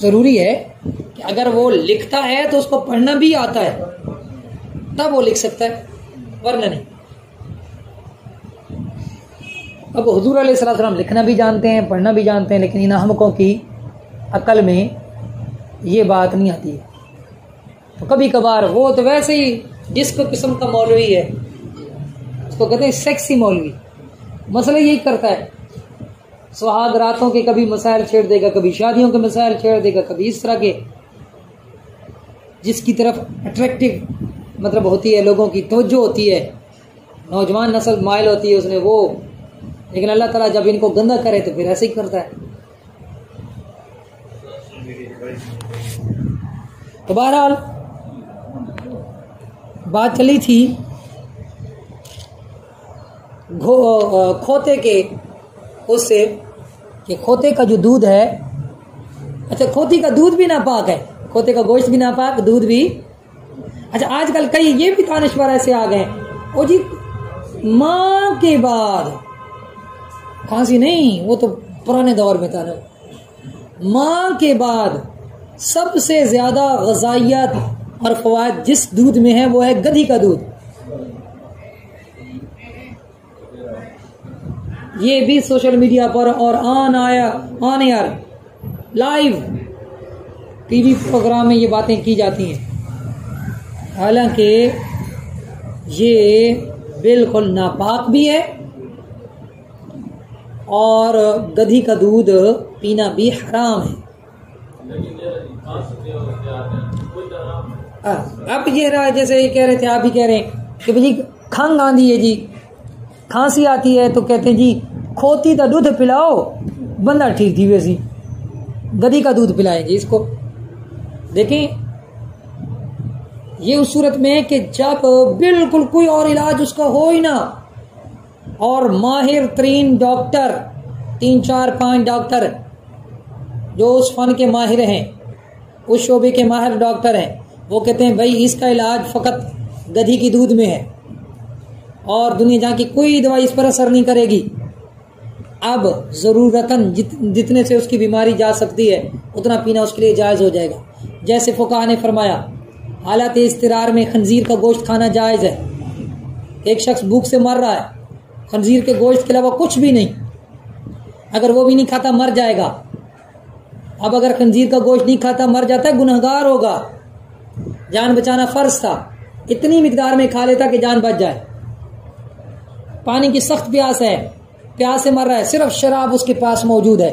जरूरी है कि अगर वो लिखता है तो उसको पढ़ना भी आता है, तब वो लिख सकता है, वरना नहीं। अब हुजूर अलैहिस्सलाम लिखना भी जानते हैं, पढ़ना भी जानते हैं, लेकिन इन अहमकों की अकल में ये बात नहीं आती है। तो कभी कभार वो तो वैसे ही जिसको किस्म का मौलवी है, उसको कहते हैं सेक्सी मौलवी, मसला यही करता है, सुहाग रातों के कभी मसाइल छेड़ देगा, कभी शादियों के मसाइल छेड़ देगा, कभी इस तरह के, जिसकी तरफ अट्रैक्टिव मतलब होती है, लोगों की तवज्जो होती है, नौजवान नस्ल माइल होती है उसने वो। लेकिन अल्लाह ताला जब इनको गंदा करे तो फिर ऐसे ही करता है। तो बहरहाल बात चली थी खोते के उससे, कि खोते का जो दूध है, अच्छा खोती का दूध भी नापाक है, खोते का गोश्त भी नापाक, दूध भी। अच्छा आजकल कई ये भी दानिश्वर ऐसे आ गए, ओ जी माँ के बाद खांसी नहीं, वो तो पुराने दौर में था ना, माँ के बाद सबसे ज्यादा ग़ज़ाइयत और फ़वाइद जिस दूध में है वो है गधी का दूध। ये भी सोशल मीडिया पर और on air live TV programme में ये बातें की जाती हैं, हालांकि ये बिल्कुल नापाक भी है और गधी का दूध पीना भी हराम है। आप ये रहा, जैसे ये कह रहे थे, आप भी कह रहे हैं कि भाई खंघ आंदी है जी, खांसी आती है, तो कहते हैं जी खोती का दूध पिलाओ बंदा ठीक थी, वैसी गधी का दूध पिलाएंगे इसको। देखें ये उस सूरत में कि जब बिल्कुल कोई और इलाज उसका हो ही ना, और माहिर तरीन डॉक्टर 3, 4, 5 डॉक्टर जो उस फन के माहिर हैं, उस शोबे के माहिर डॉक्टर हैं, वो कहते हैं भाई इसका इलाज फ़कत गधी की दूध में है और दुनिया जहाँ की कोई दवाई इस पर असर नहीं करेगी। अब ज़रूरतन जितने से उसकी बीमारी जा सकती है उतना पीना उसके लिए जायज़ हो जाएगा। जैसे फुकाहा ने फरमाया हालत इस्तिरार में खंजीर का गोश्त खाना जायज़ है। एक शख्स भूख से मर रहा है, खंजीर के गोश्त के अलावा कुछ भी नहीं, अगर वो भी नहीं खाता मर जाएगा। अब अगर खंजीर का गोश्त नहीं खाता मर जाता है, गुनहगार होगा, जान बचाना फ़र्ज था, इतनी मिकदार में खा लेता कि जान बच जाए। पानी की सख्त प्यास है, प्यास से मर रहा है, सिर्फ शराब उसके पास मौजूद है,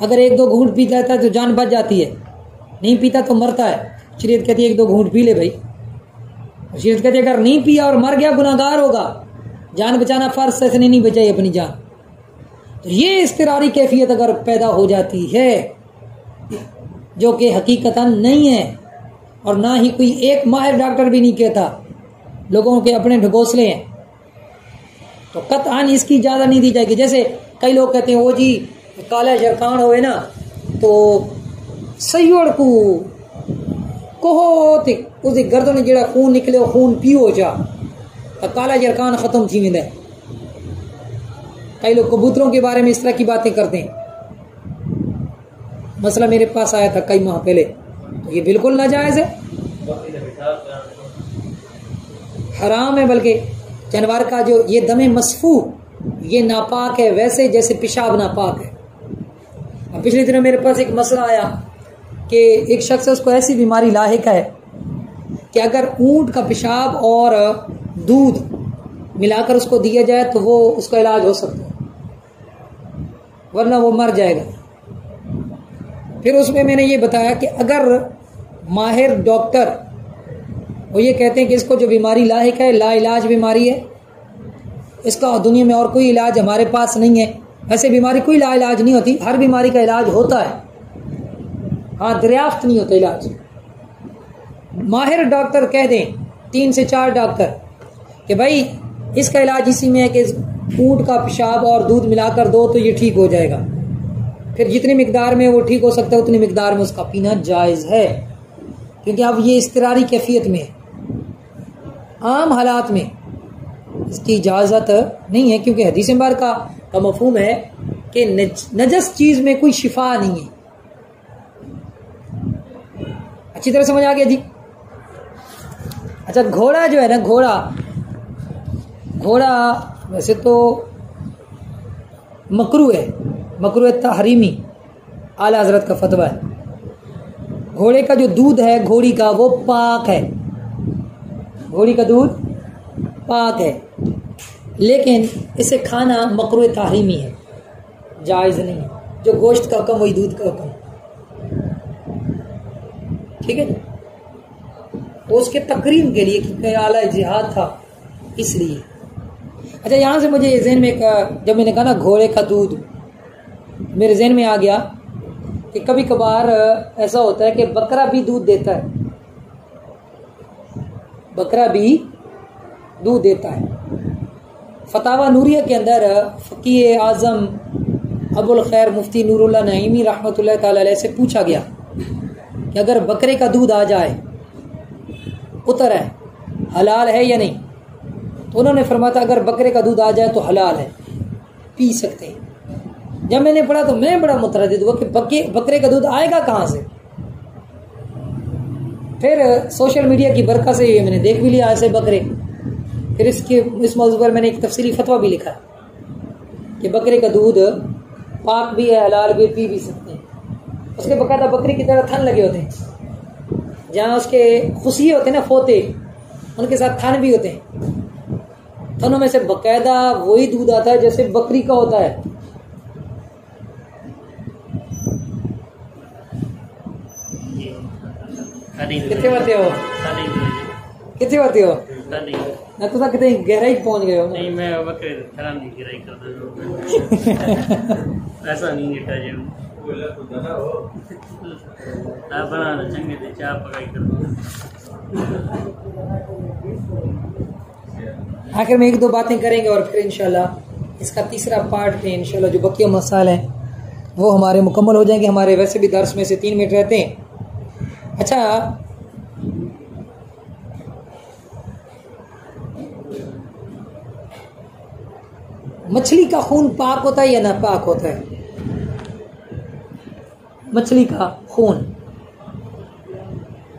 अगर एक दो घूंट पी लेता है तो जान बच जाती है, नहीं पीता तो मरता है। शरीयत कहती है एक दो घूंट पी ले भाई। शरीयत कहती है अगर नहीं पिया और मर गया गुनाहगार होगा, जान बचाना फ़र्ज से नहीं बचाई अपनी जान। तो ये इस्तिरारी कैफियत अगर पैदा हो जाती है जो कि हकीकतन नहीं है और ना ही कोई एक माहिर डॉक्टर भी नहीं कहता, लोगों के अपने ढकोसले हैं, तो कतआन इसकी इजाज़त नहीं दी जाएगी। जैसे कई लोग कहते हैं वो जी काला जरखान होए ना तो सयोड़ को कहो ते उसकी गर्दन जेड़ा खून निकले वो खून पियो जा तो काला जरखान ख़त्म थी वेंदा है। कई लोग कबूतरों के बारे में इस तरह की बातें करते हैं। मसला मेरे पास आया था कई माह पहले, तो ये बिल्कुल नाजायज़ है, हराम है, बल्कि जानवर का जो ये दमे मसफू ये नापाक है, वैसे जैसे पेशाब नापाक है। अब पिछले दिनों मेरे पास एक मसला आया कि एक शख्स है, उसको ऐसी बीमारी लाहिक है कि अगर ऊंट का पेशाब और दूध मिलाकर उसको दिया जाए तो वो उसका इलाज हो सकता है, वरना वो मर जाएगा। फिर उसमें मैंने ये बताया कि अगर माहिर डॉक्टर वो ये कहते हैं कि इसको जो बीमारी लाहिक है लाइलाज बीमारी है, इसका दुनिया में और कोई इलाज हमारे पास नहीं है। ऐसे बीमारी कोई लाइलाज नहीं होती, हर बीमारी का इलाज होता है, हाँ दरियाफ्त नहीं होता इलाज। माहिर डॉक्टर कह दें 3 से 4 डॉक्टर कि भाई इसका इलाज इसी में है कि ऊंट का पेशाब और दूध मिलाकर दो तो ये ठीक हो जाएगा, फिर जितनी मिकदार में वो ठीक हो सकता है उतनी मिकदार में उसका पीना जायज़ है, क्योंकि अब ये इस्तिरारी कैफियत में है। आम हालात में इसकी इजाज़त नहीं है, क्योंकि हदीस मुबारक का मफहूम है कि नजस चीज़ में कोई शिफा नहीं है। अच्छी तरह समझ आ गया जी। अच्छा, घोड़ा जो है ना, घोड़ा वैसे तो मकरू है तहरीमी, आला हजरत का फतवा है। घोड़े का जो दूध है घोड़ी का वो पाक है, घोड़ी का दूध पाक है, लेकिन इसे खाना मकरू तहरीमी है, जायज़ नहीं है। जो गोश्त का हुक्म वही दूध का हुक्म, ठीक है। वो उसके तकरीम के लिए क्योंकि आला जिहाद था इसलिए। अच्छा, यहाँ से मुझे ज़हन में जब मैंने कहा ना घोड़े का दूध, मेरे ज़हन में आ गया कि कभी कभार ऐसा होता है कि बकरा भी दूध देता है, बकरा भी दूध देता है। फतावा नूरिया के अंदर फ़कीह आज़म अबुल खैर मुफ्ती नूरुल्लाह नईमी रहमतुल्लाह ताला अलैह से पूछा गया कि अगर बकरे का दूध आ जाए उतर है हलाल है या नहीं, तो उन्होंने फरमाया अगर बकरे का दूध आ जाए तो हलाल है, पी सकते हैं। जब मैंने पढ़ा तो मैं बड़ा मुतरद्दिद हुआ कि बकरे का दूध आएगा कहाँ से। फिर सोशल मीडिया की बरकत से मैंने देख भी लिया ऐसे बकरे। फिर इस मौजू पर मैंने एक तफसीली फतवा भी लिखा कि बकरे का दूध पाक भी है, हलाल भी, पी भी सकते हैं। उसके बकायदा बकरी की तरह थन लगे होते हैं, जहाँ उसके खुशिये होते हैं ना, फोते, उनके साथ थन भी होते हैं। थनों में से बकायदा वही दूध आता है जैसे बकरी का होता है। कितने बातें हो ना, तो कितने गहराई पहुंच गए हो। नहीं, मैं बकरे थराम की गहराई करता ऐसा नहीं है जो बना चंगे थे चाय पकाई कर। आखिर में 1-2 बातें करेंगे और फिर इंशाल्लाह इसका तीसरा पार्ट में इंशाल्लाह जो बकिया मसाइल हैं वो हमारे मुकम्मल हो जाएंगे। हमारे वैसे भी दर्स में से 3 मिनट रहते हैं। अच्छा, मछली का खून पाक होता है या नापाक होता है? मछली का खून,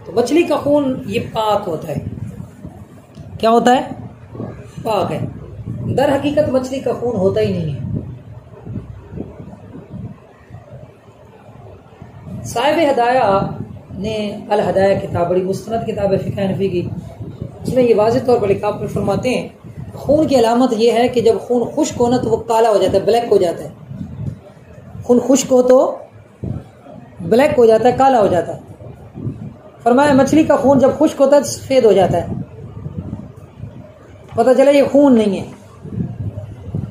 तो मछली का खून ये पाक होता है। क्या होता है? पाक है। दर हकीकत मछली का खून होता ही नहीं है। साहिब हदाया ने अल हदाया किताब, बड़ी मुस्तनद किताब है फ़िक़्ह हनफ़ी की, उसमें ये वाज़ेह तौर पर लिखा, आप फरमाते हैं खून की अलामत यह है कि जब खून खुश्क हो ना तो वो काला हो जाता है, ब्लैक हो जाता है। खून खुश्क हो तो ब्लैक हो जाता है, काला हो जाता है। फरमाया मछली का खून जब खुश्क होता है तो सफ़ेद हो जाता है, पता चला ये खून नहीं है।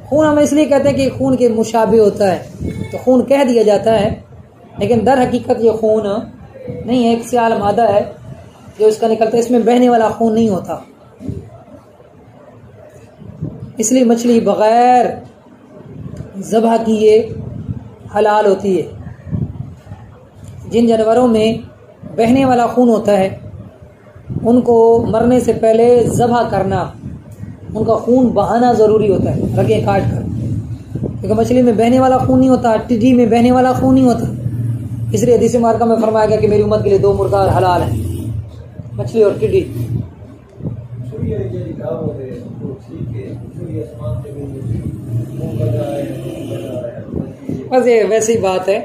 खून हम इसलिए कहते हैं कि खून के मुशाबे होता है तो खून कह दिया जाता है, लेकिन दर हकीकत ये खून नहीं है, एक सियाल मादा है जो इसका निकलता है, इसमें बहने वाला खून नहीं होता। इसलिए मछली बगैर ज़बह किए हलाल होती है। जिन जानवरों में बहने वाला खून होता है उनको मरने से पहले ज़बह करना, उनका खून बहाना ज़रूरी होता है रगें काट कर, क्योंकि मछली में बहने वाला खून नहीं होता, टिड्डी में बहने वाला खून नहीं होता। इसलिए हदीस मुबारका में फरमाया गया कि मेरी उम्मत के लिए 2 मुर्दार हलाल है, मछली और टिड्डी। बस ये वैसी बात है।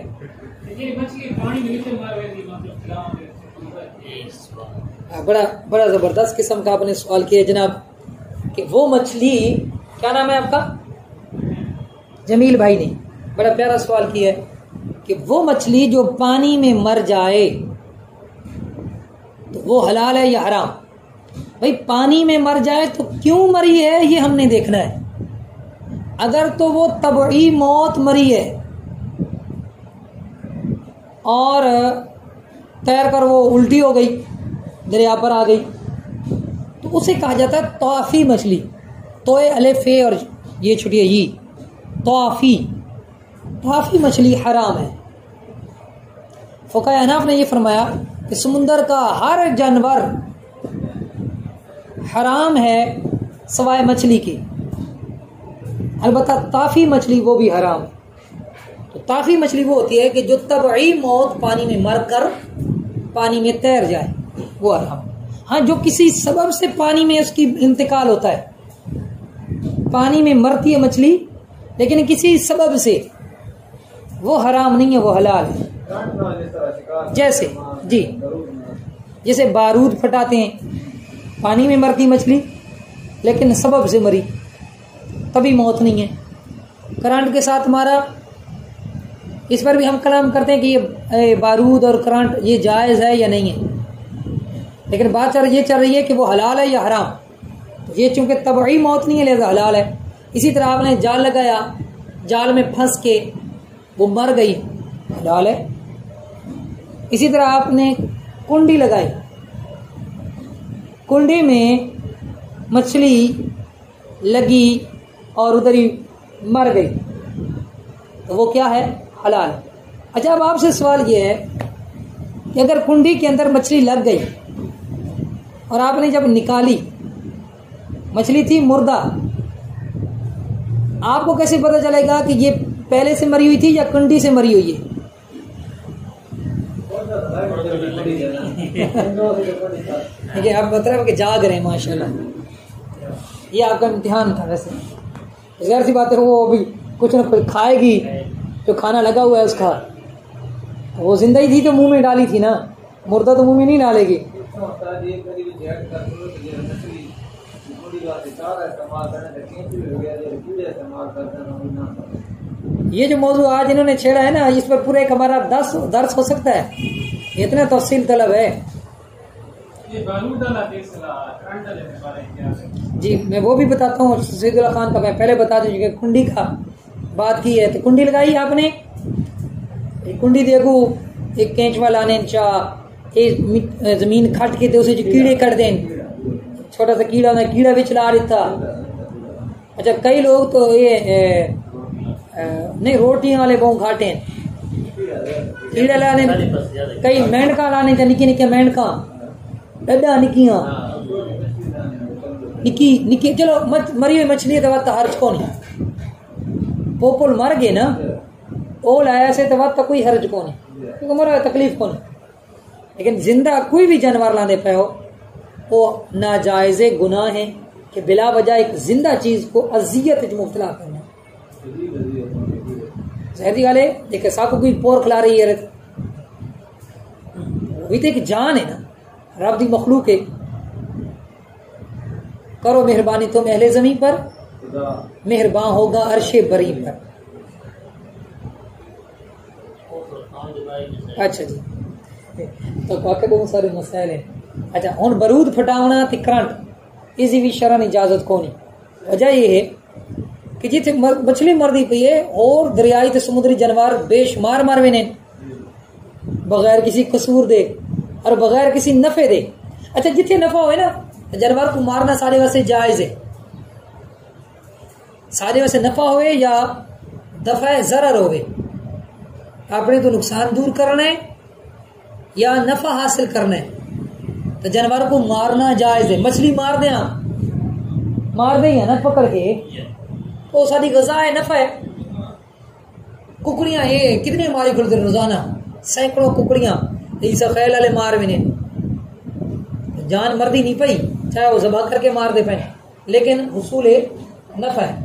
बड़ा जबरदस्त किस्म का आपने सवाल किया जनाब कि वो मछली, क्या नाम है आपका? जमील भाई ने बड़ा प्यारा सवाल किया है कि वो मछली जो पानी में मर जाए तो वो हलाल है या हराम? भाई पानी में मर जाए तो क्यों मरी है ये हमने देखना है। अगर तो वो तबई मौत मरी है और तैर कर वो उल्टी हो गई, दरिया पर आ गई, तो उसे कहा जाता है तौफी मछली। तोए अलेफे और ये छुटिए ये तौफी मछली हराम है। फ़ुक़हा अहनाफ ने ये फरमाया कि समुंदर का हर जानवर हराम है सवाए मछली की, अलबत्ता ताफ़ी मछली वो भी हराम है। तो ताफ़ी मछली वो होती है कि जो तबई मौत पानी में मर कर पानी में तैर जाए, वो हराम। हाँ, जो किसी सबब से पानी में उसकी इंतकाल होता है, पानी में मरती है मछली लेकिन किसी सबब से, वो हराम नहीं है, वो हलाल है। जैसे जी, जैसे बारूद फटाते हैं, पानी में मरती मछली लेकिन सबब से मरी, तभी मौत नहीं है। करंट के साथ मारा, इस पर भी हम कलाम करते हैं कि ये बारूद और करंट ये जायज़ है या नहीं है, लेकिन बात ये चल रही है कि वो हलाल है या हराम। तो ये चूंकि तबई मौत नहीं है लिहाजा हलाल है। इसी तरह आपने जाल लगाया, जाल में फंस के वो मर गई, हलाल है। इसी तरह आपने कुंडी लगाई, कुंडी में मछली लगी और उधर ही मर गई, तो वो क्या है? हलाल। अच्छा, अब आपसे सवाल ये है कि अगर कुंडी के अंदर मछली लग गई और आपने जब निकाली, मछली थी मुर्दा, आपको कैसे पता चलेगा कि ये पहले से मरी हुई थी या कुंडी से मरी हुई है? देखिए, आप बता रहे हो कि जाग रहे हैं माशाल्लाह। ये आपका इम्तिहान था। वैसे ज़ाहिर सी बात है वो अभी कुछ ना कुछ खाएगी, जो खाना लगा हुआ है उसका। वो जिंदा ही थी तो मुंह में डाली थी ना, मुर्दा तो मुंह में नहीं डालेगी। ये जो मौजू आज इन्होंने छेड़ा है ना, इस पर पूरा एक हमारा दर्स हो सकता है, इतना तफसील तलब है। जी, मैं वो भी बताता हूँ। सईदुल्लाह खान का मैं पहले बता दूँ, कुंडी का बात की है तो कुंडी लगाई आपने, कुंडी देखो एक केंचवा लाने जमीन खट के उसे कीड़े कर दें, छोटा सा कीड़ा ना कीड़ा भी चला देता। अच्छा, कई लोग तो ये नहीं रोटियां वाले बहु घाटे कीड़ा लाने, कई मेंढका लाने जा, निकी निकी मेंढका डडा निकियां निकी निकी। चलो मरी हुई मछली का बात हर्ज को नहीं, पोपुल मर गए ना ओ लाया से तो वक्त कोई हर्ज को नहीं क्योंकि मरा तकलीफ को नहीं। लेकिन जिंदा कोई भी जानवर लाने पे हो वो नाजायज़े गुनाह है कि बिला वजह एक जिंदा चीज को अजियत मुब्तला करना। जहरी वाले देखे साको कोई पोर खिला रही है वही तो एक जान है ना रब दी मखलूक है। करो मेहरबानी तुम अहले ज़मीं पर मेहरबान होगा अर्शे बरी पर। अच्छा जी तो काके बहुत सारे मसाइल हैं। अच्छा हुन बरूद फटावना ते करंट इसी भी शरन इजाजत को नहीं। वजह ये है कि जिथे मछली मरदी पई है और दरियाई ते समुद्री जानवर बेशुमार मर वे ने बगैर किसी कसूर दे और बगैर किसी नफे दे। अच्छा जिथे नफा हो ना जानवर को मारना सारे वास्ते जायज है। सारे वास्ते नफा होवे या दफा जरर होवे आपने तो नुकसान दूर करना है या नफा हासिल करना है तो जानवर को मारना जायज है। मछली मार दे ना पकड़ के तो सारी गजा है नफा है। कुकड़ियां ये कितने मारी फिरते रोजाना सैकड़ों कुकड़ियां खैल वाले मार भी ने जान मर्दी नहीं पई चाहे वो जबा करके मार दे पाए लेकिन हुसूल नफा है।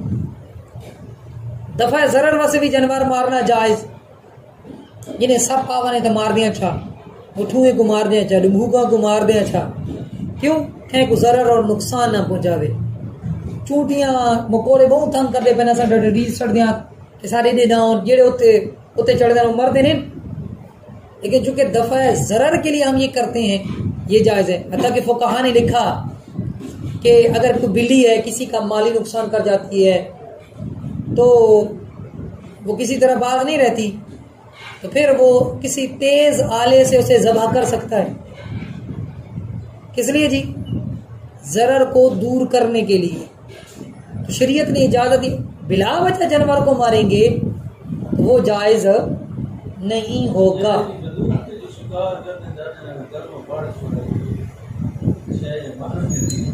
दफा जरर वासे भी जानवर मारना जायज जिन्हें सब पावा ने तो मार दिया अच्छा मुठुए को मार दिया अच्छा डुमूगा को मार दिया अच्छा क्यों कहीं को जरर और नुकसान ना पहुंचावे। चूटियां मकोड़े बहुत तंग कर दे पे ना डीज चढ़ दिया कि सारे दे जाओ जेड़े उत्ते चढ़ देना मरते नहीं। लेकिन चूंकि दफा जरर के लिए हम ये करते हैं ये जायज है। मतलब कि फुकहा ने लिखा कि अगर कोई बिल्ली है किसी का माली नुकसान कर जाती है तो वो किसी तरह बाज नहीं रहती तो फिर वो किसी तेज आले से उसे ज़बह कर सकता है। किस लिए जी? जरर को दूर करने के लिए। तो शरीयत ने इजाजत दी बिला वजह जानवर को मारेंगे तो वो जायज नहीं होगा।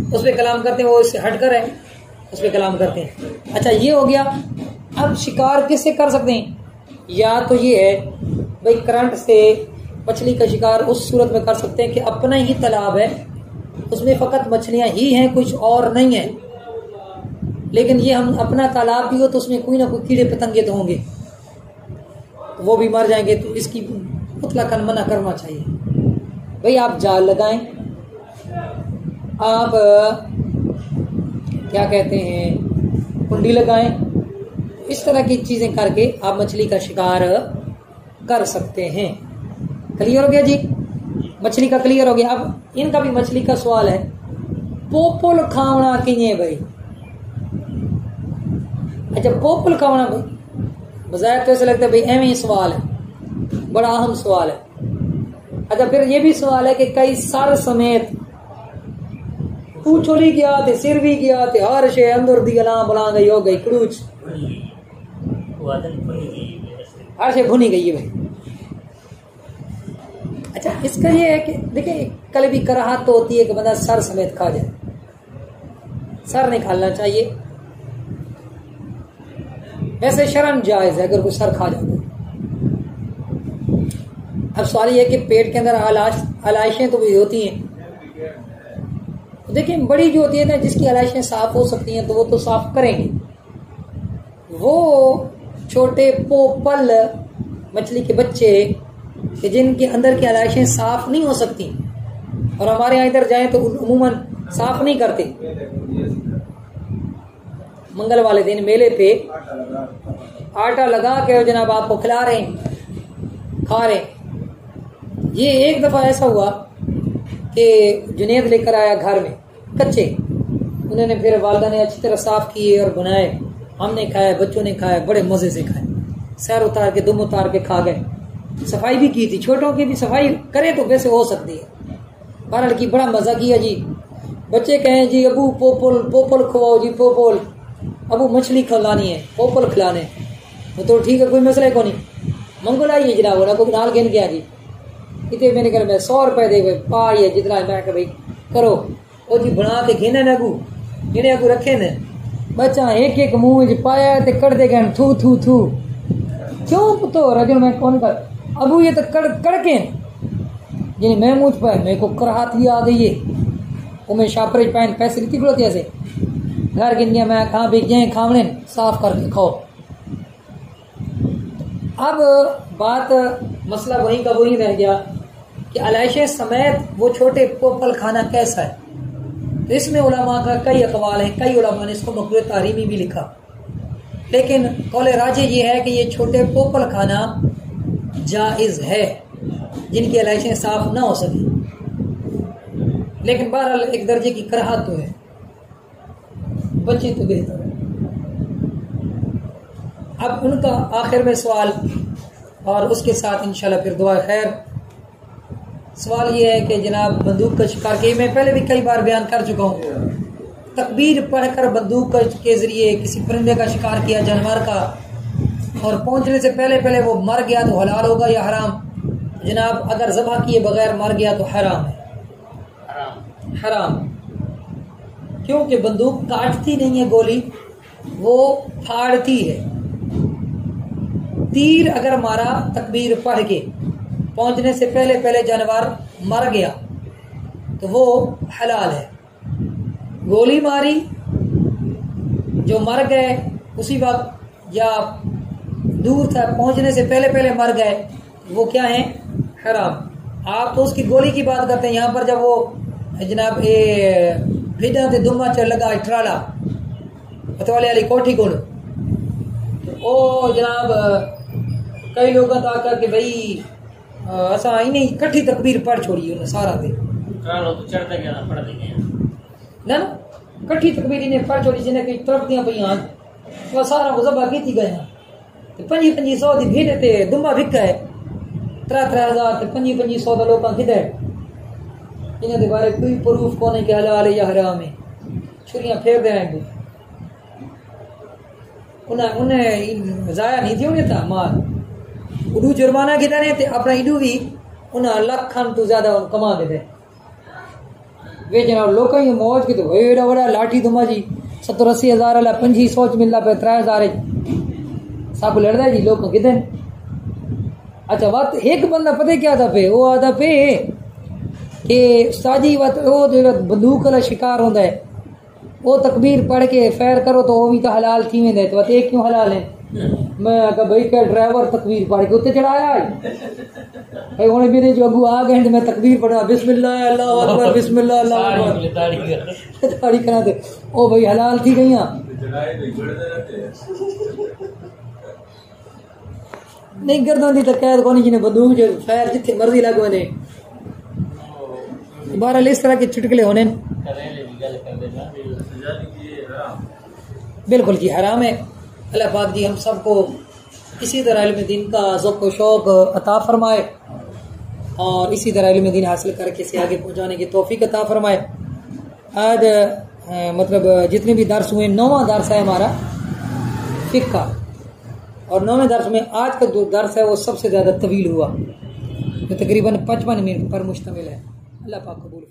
उस पे कलाम करते हैं वो इससे हटकर है उस पे कलाम करते हैं। अच्छा ये हो गया। अब शिकार किससे कर सकते हैं? या तो ये है भाई करंट से मछली का शिकार उस सूरत में कर सकते हैं कि अपना ही तालाब है उसमें फकत मछलियां ही हैं कुछ और नहीं है। लेकिन ये हम अपना तालाब भी हो तो उसमें कोई ना कोई कीड़े पतंगे तो होंगे तो वो भी मर जाएंगे तो इसकी मुतलकन मना करना चाहिए। भाई आप जाल लगाएं आप क्या कहते हैं कुंडी लगाएं इस तरह की चीजें करके आप मछली का शिकार कर सकते हैं। क्लियर हो गया जी? मछली का क्लियर हो गया। अब इनका भी मछली का सवाल है पोपल खावना किए भाई। अच्छा पोपल खावना भाई बजाय तो ऐसा लगता है भाई एवं ही सवाल है बड़ा अहम सवाल है। अच्छा फिर ये भी सवाल है कि कई सर समेत पूछोली गया थे सिर भी गया थे हर शे अंदर दी अलाम बुला गई हो गई क्रूच हर शे भुनी गई है भाई। अच्छा इसका ये है कि देखिए कल भी कराहत तो होती है कि बंदा सर समेत खा जाए। सर निकालना चाहिए वैसे शर्म जायज है अगर कोई सर खा जाता है। अब सवाल ये है कि पेट के अंदर आलाइशें तो भी होती हैं। देखिए बड़ी जो होती है ना जिसकी आलाइशें साफ हो सकती हैं तो वो तो साफ करेंगे। वो छोटे पोपल मछली के बच्चे कि जिनके अंदर की आलाइशें साफ नहीं हो सकती और हमारे यहाँ इधर जाए तो उमूमन साफ नहीं करते। मंगल वाले दिन मेले पे आटा लगा के जनाब आपको खिला रहे हैं खा रहे हैं। ये एक दफा ऐसा हुआ कि जुनेद लेकर आया घर में कच्चे उन्होंने फिर वालदा ने अच्छी तरह साफ किए और बनाए। हमने खाया बच्चों ने खाया बड़े मजे से खाए सैर उतार के दुम उतार के खा गए। सफाई भी की थी छोटों की भी सफाई करे तो वैसे हो सकती है। बहरहाल की बड़ा मजा किया जी। बच्चे कहें जी अबू पोपल पोपल खवाओ जी पोपल अबू मछली खिलानी है पोपल खिलाने तो ठीक है कोई मसला को नहीं मंगल आई है जनाब ना कोई नाल गिन गया जी इतने मैंने कर मैं 100 रुपए दे पाई है जितना मैं भाई करो वो जी बना के घेने अगू जिन्हें अगू रखे ने बच्चा एक एक मुंह में पाया ते कर दे गए थू थू थू क्यों पुतो रजन में कौन कर अबू ये तो कड़के जिन्हें मैं मुझ पाए मेरे को कराहत ही आ गई है वो मैं शापरेज पैन पैसे कितनी बोलती ऐसे घर गिनिया मैं कहाँ भी गए खावने साफ करके खाओ। अब बात मसला वहीं का वहीं रह गया कि अलाइशे समेत वो छोटे पोपल खाना कैसा है। तो इसमें उलमा का कई अकवाल हैं, कई उलमा ने इसको मकरूह तारीमी भी लिखा, लेकिन कौल राजे ये है कि ये छोटे पोपल खाना जायज़ है जिनकी अलाइशें साफ ना हो सके, लेकिन बहरहाल एक दर्जे की कराहत तो है, बच्चे तो बेहतर है। अब उनका आखिर में सवाल और उसके साथ इंशाल्लाह फिर दुआ खैर। सवाल ये है कि जनाब बंदूक का शिकार के मैं पहले भी कई बार बयान कर चुका हूँ, तकबीर पढ़कर बंदूक के जरिए किसी परिंदे का शिकार किया जानवर का और पहुंचने से पहले पहले वो मर गया तो हलाल होगा या हराम? जनाब अगर ज़बह किए बगैर मर गया तो हराम है, हराम, क्योंकि बंदूक काटती नहीं है गोली, वो फाड़ती है। तीर अगर मारा तकबीर पढ़ के पहुंचने से पहले पहले जानवर मर गया तो वो हलाल है। गोली मारी जो मर गए उसी वक्त या दूर था पहुंचने से पहले पहले मर गए वो क्या है? हराम। आप तो उसकी गोली की बात करते हैं, यहाँ पर जब वो जनाब भिड़ा ते दुमा च लगा ट्राला पतवाले वाली कोठी को ओ जनाब कई लोग आकर के भाई असा इन्हें कट्ठी तकबीर पढ़ छोड़ी उन्हें सारा दे तो चढ़ते गया ना पढ़ देंगे ना कट्ठी तकबीर इन्हें पढ़ छोड़ी जिन्हें कई तरफ दिया पई आज वो सारा वो ज़बह की थी गए ते 500 दी भीड़ ते दुमा भिक्का है 3-3000 ते 500 दा लोकां खिदे इन्हें दे बारे कोई प्रूफ कोने के हलाल है या हराम है, छुरियां फेर दे हैं उन्हें जाया नहीं थी उन्हें था माल उडू जुर्माना कितना ने अपना इडू भी उन्हें लाखन तो ज्यादा कमा दे वे जनाब लोग मौज के तो एड़ा बड़ा लाठी तुमा जी 70-80 हज़ार वाला 500 मिलता पे 3000 सब लड़दा जी लोग कितने। अच्छा बात एक बंदा पता क्या था पे वो आता पे कि साजी वत वो जो बंदूक वाला शिकार होता है वो तकबीर पढ़ के फैर करो तो वो भी तो हलाल थी में तो एक क्यों हलाल है? मैं कहा भाई क्या ड्राइवर तकबीर पढ़ के उत्ते चढ़ाया भाई उन्हें मेरे जो अगू आ गए मैं तकबीर पढ़ा बिस्मिल्लाह अल्लाह अकबर बिस्मिल्लाह अल्लाह अकबर दाढ़ी करा दे ओ भाई हलाल थी गई नहीं गर्दन दी तो कैद कोनी जिन्हें बंदूक जो फैर जिथे मर्जी लगवा दे। बहरहाल इस तरह के चुटकले होने बिल्कुल जी हराम है। अल्लाह पाक जी हम सबको इसी तरह इल्म दीन का ज़ौक़ व शौक़ अता फरमाए और इसी तरह इल्म दीन हासिल करके इसे आगे पहुँचाने की तौफीक अता फरमाए। आज मतलब जितने भी दर्स हुए 9वां दर्स है हमारा फ़िक़्ह का और 9वें दर्स में आज का जो दर्स है वो सबसे ज़्यादा तवील हुआ, जो तकरीबन 55 मिनट पर मुश्तमिल है। अल्लाह पाक कबूल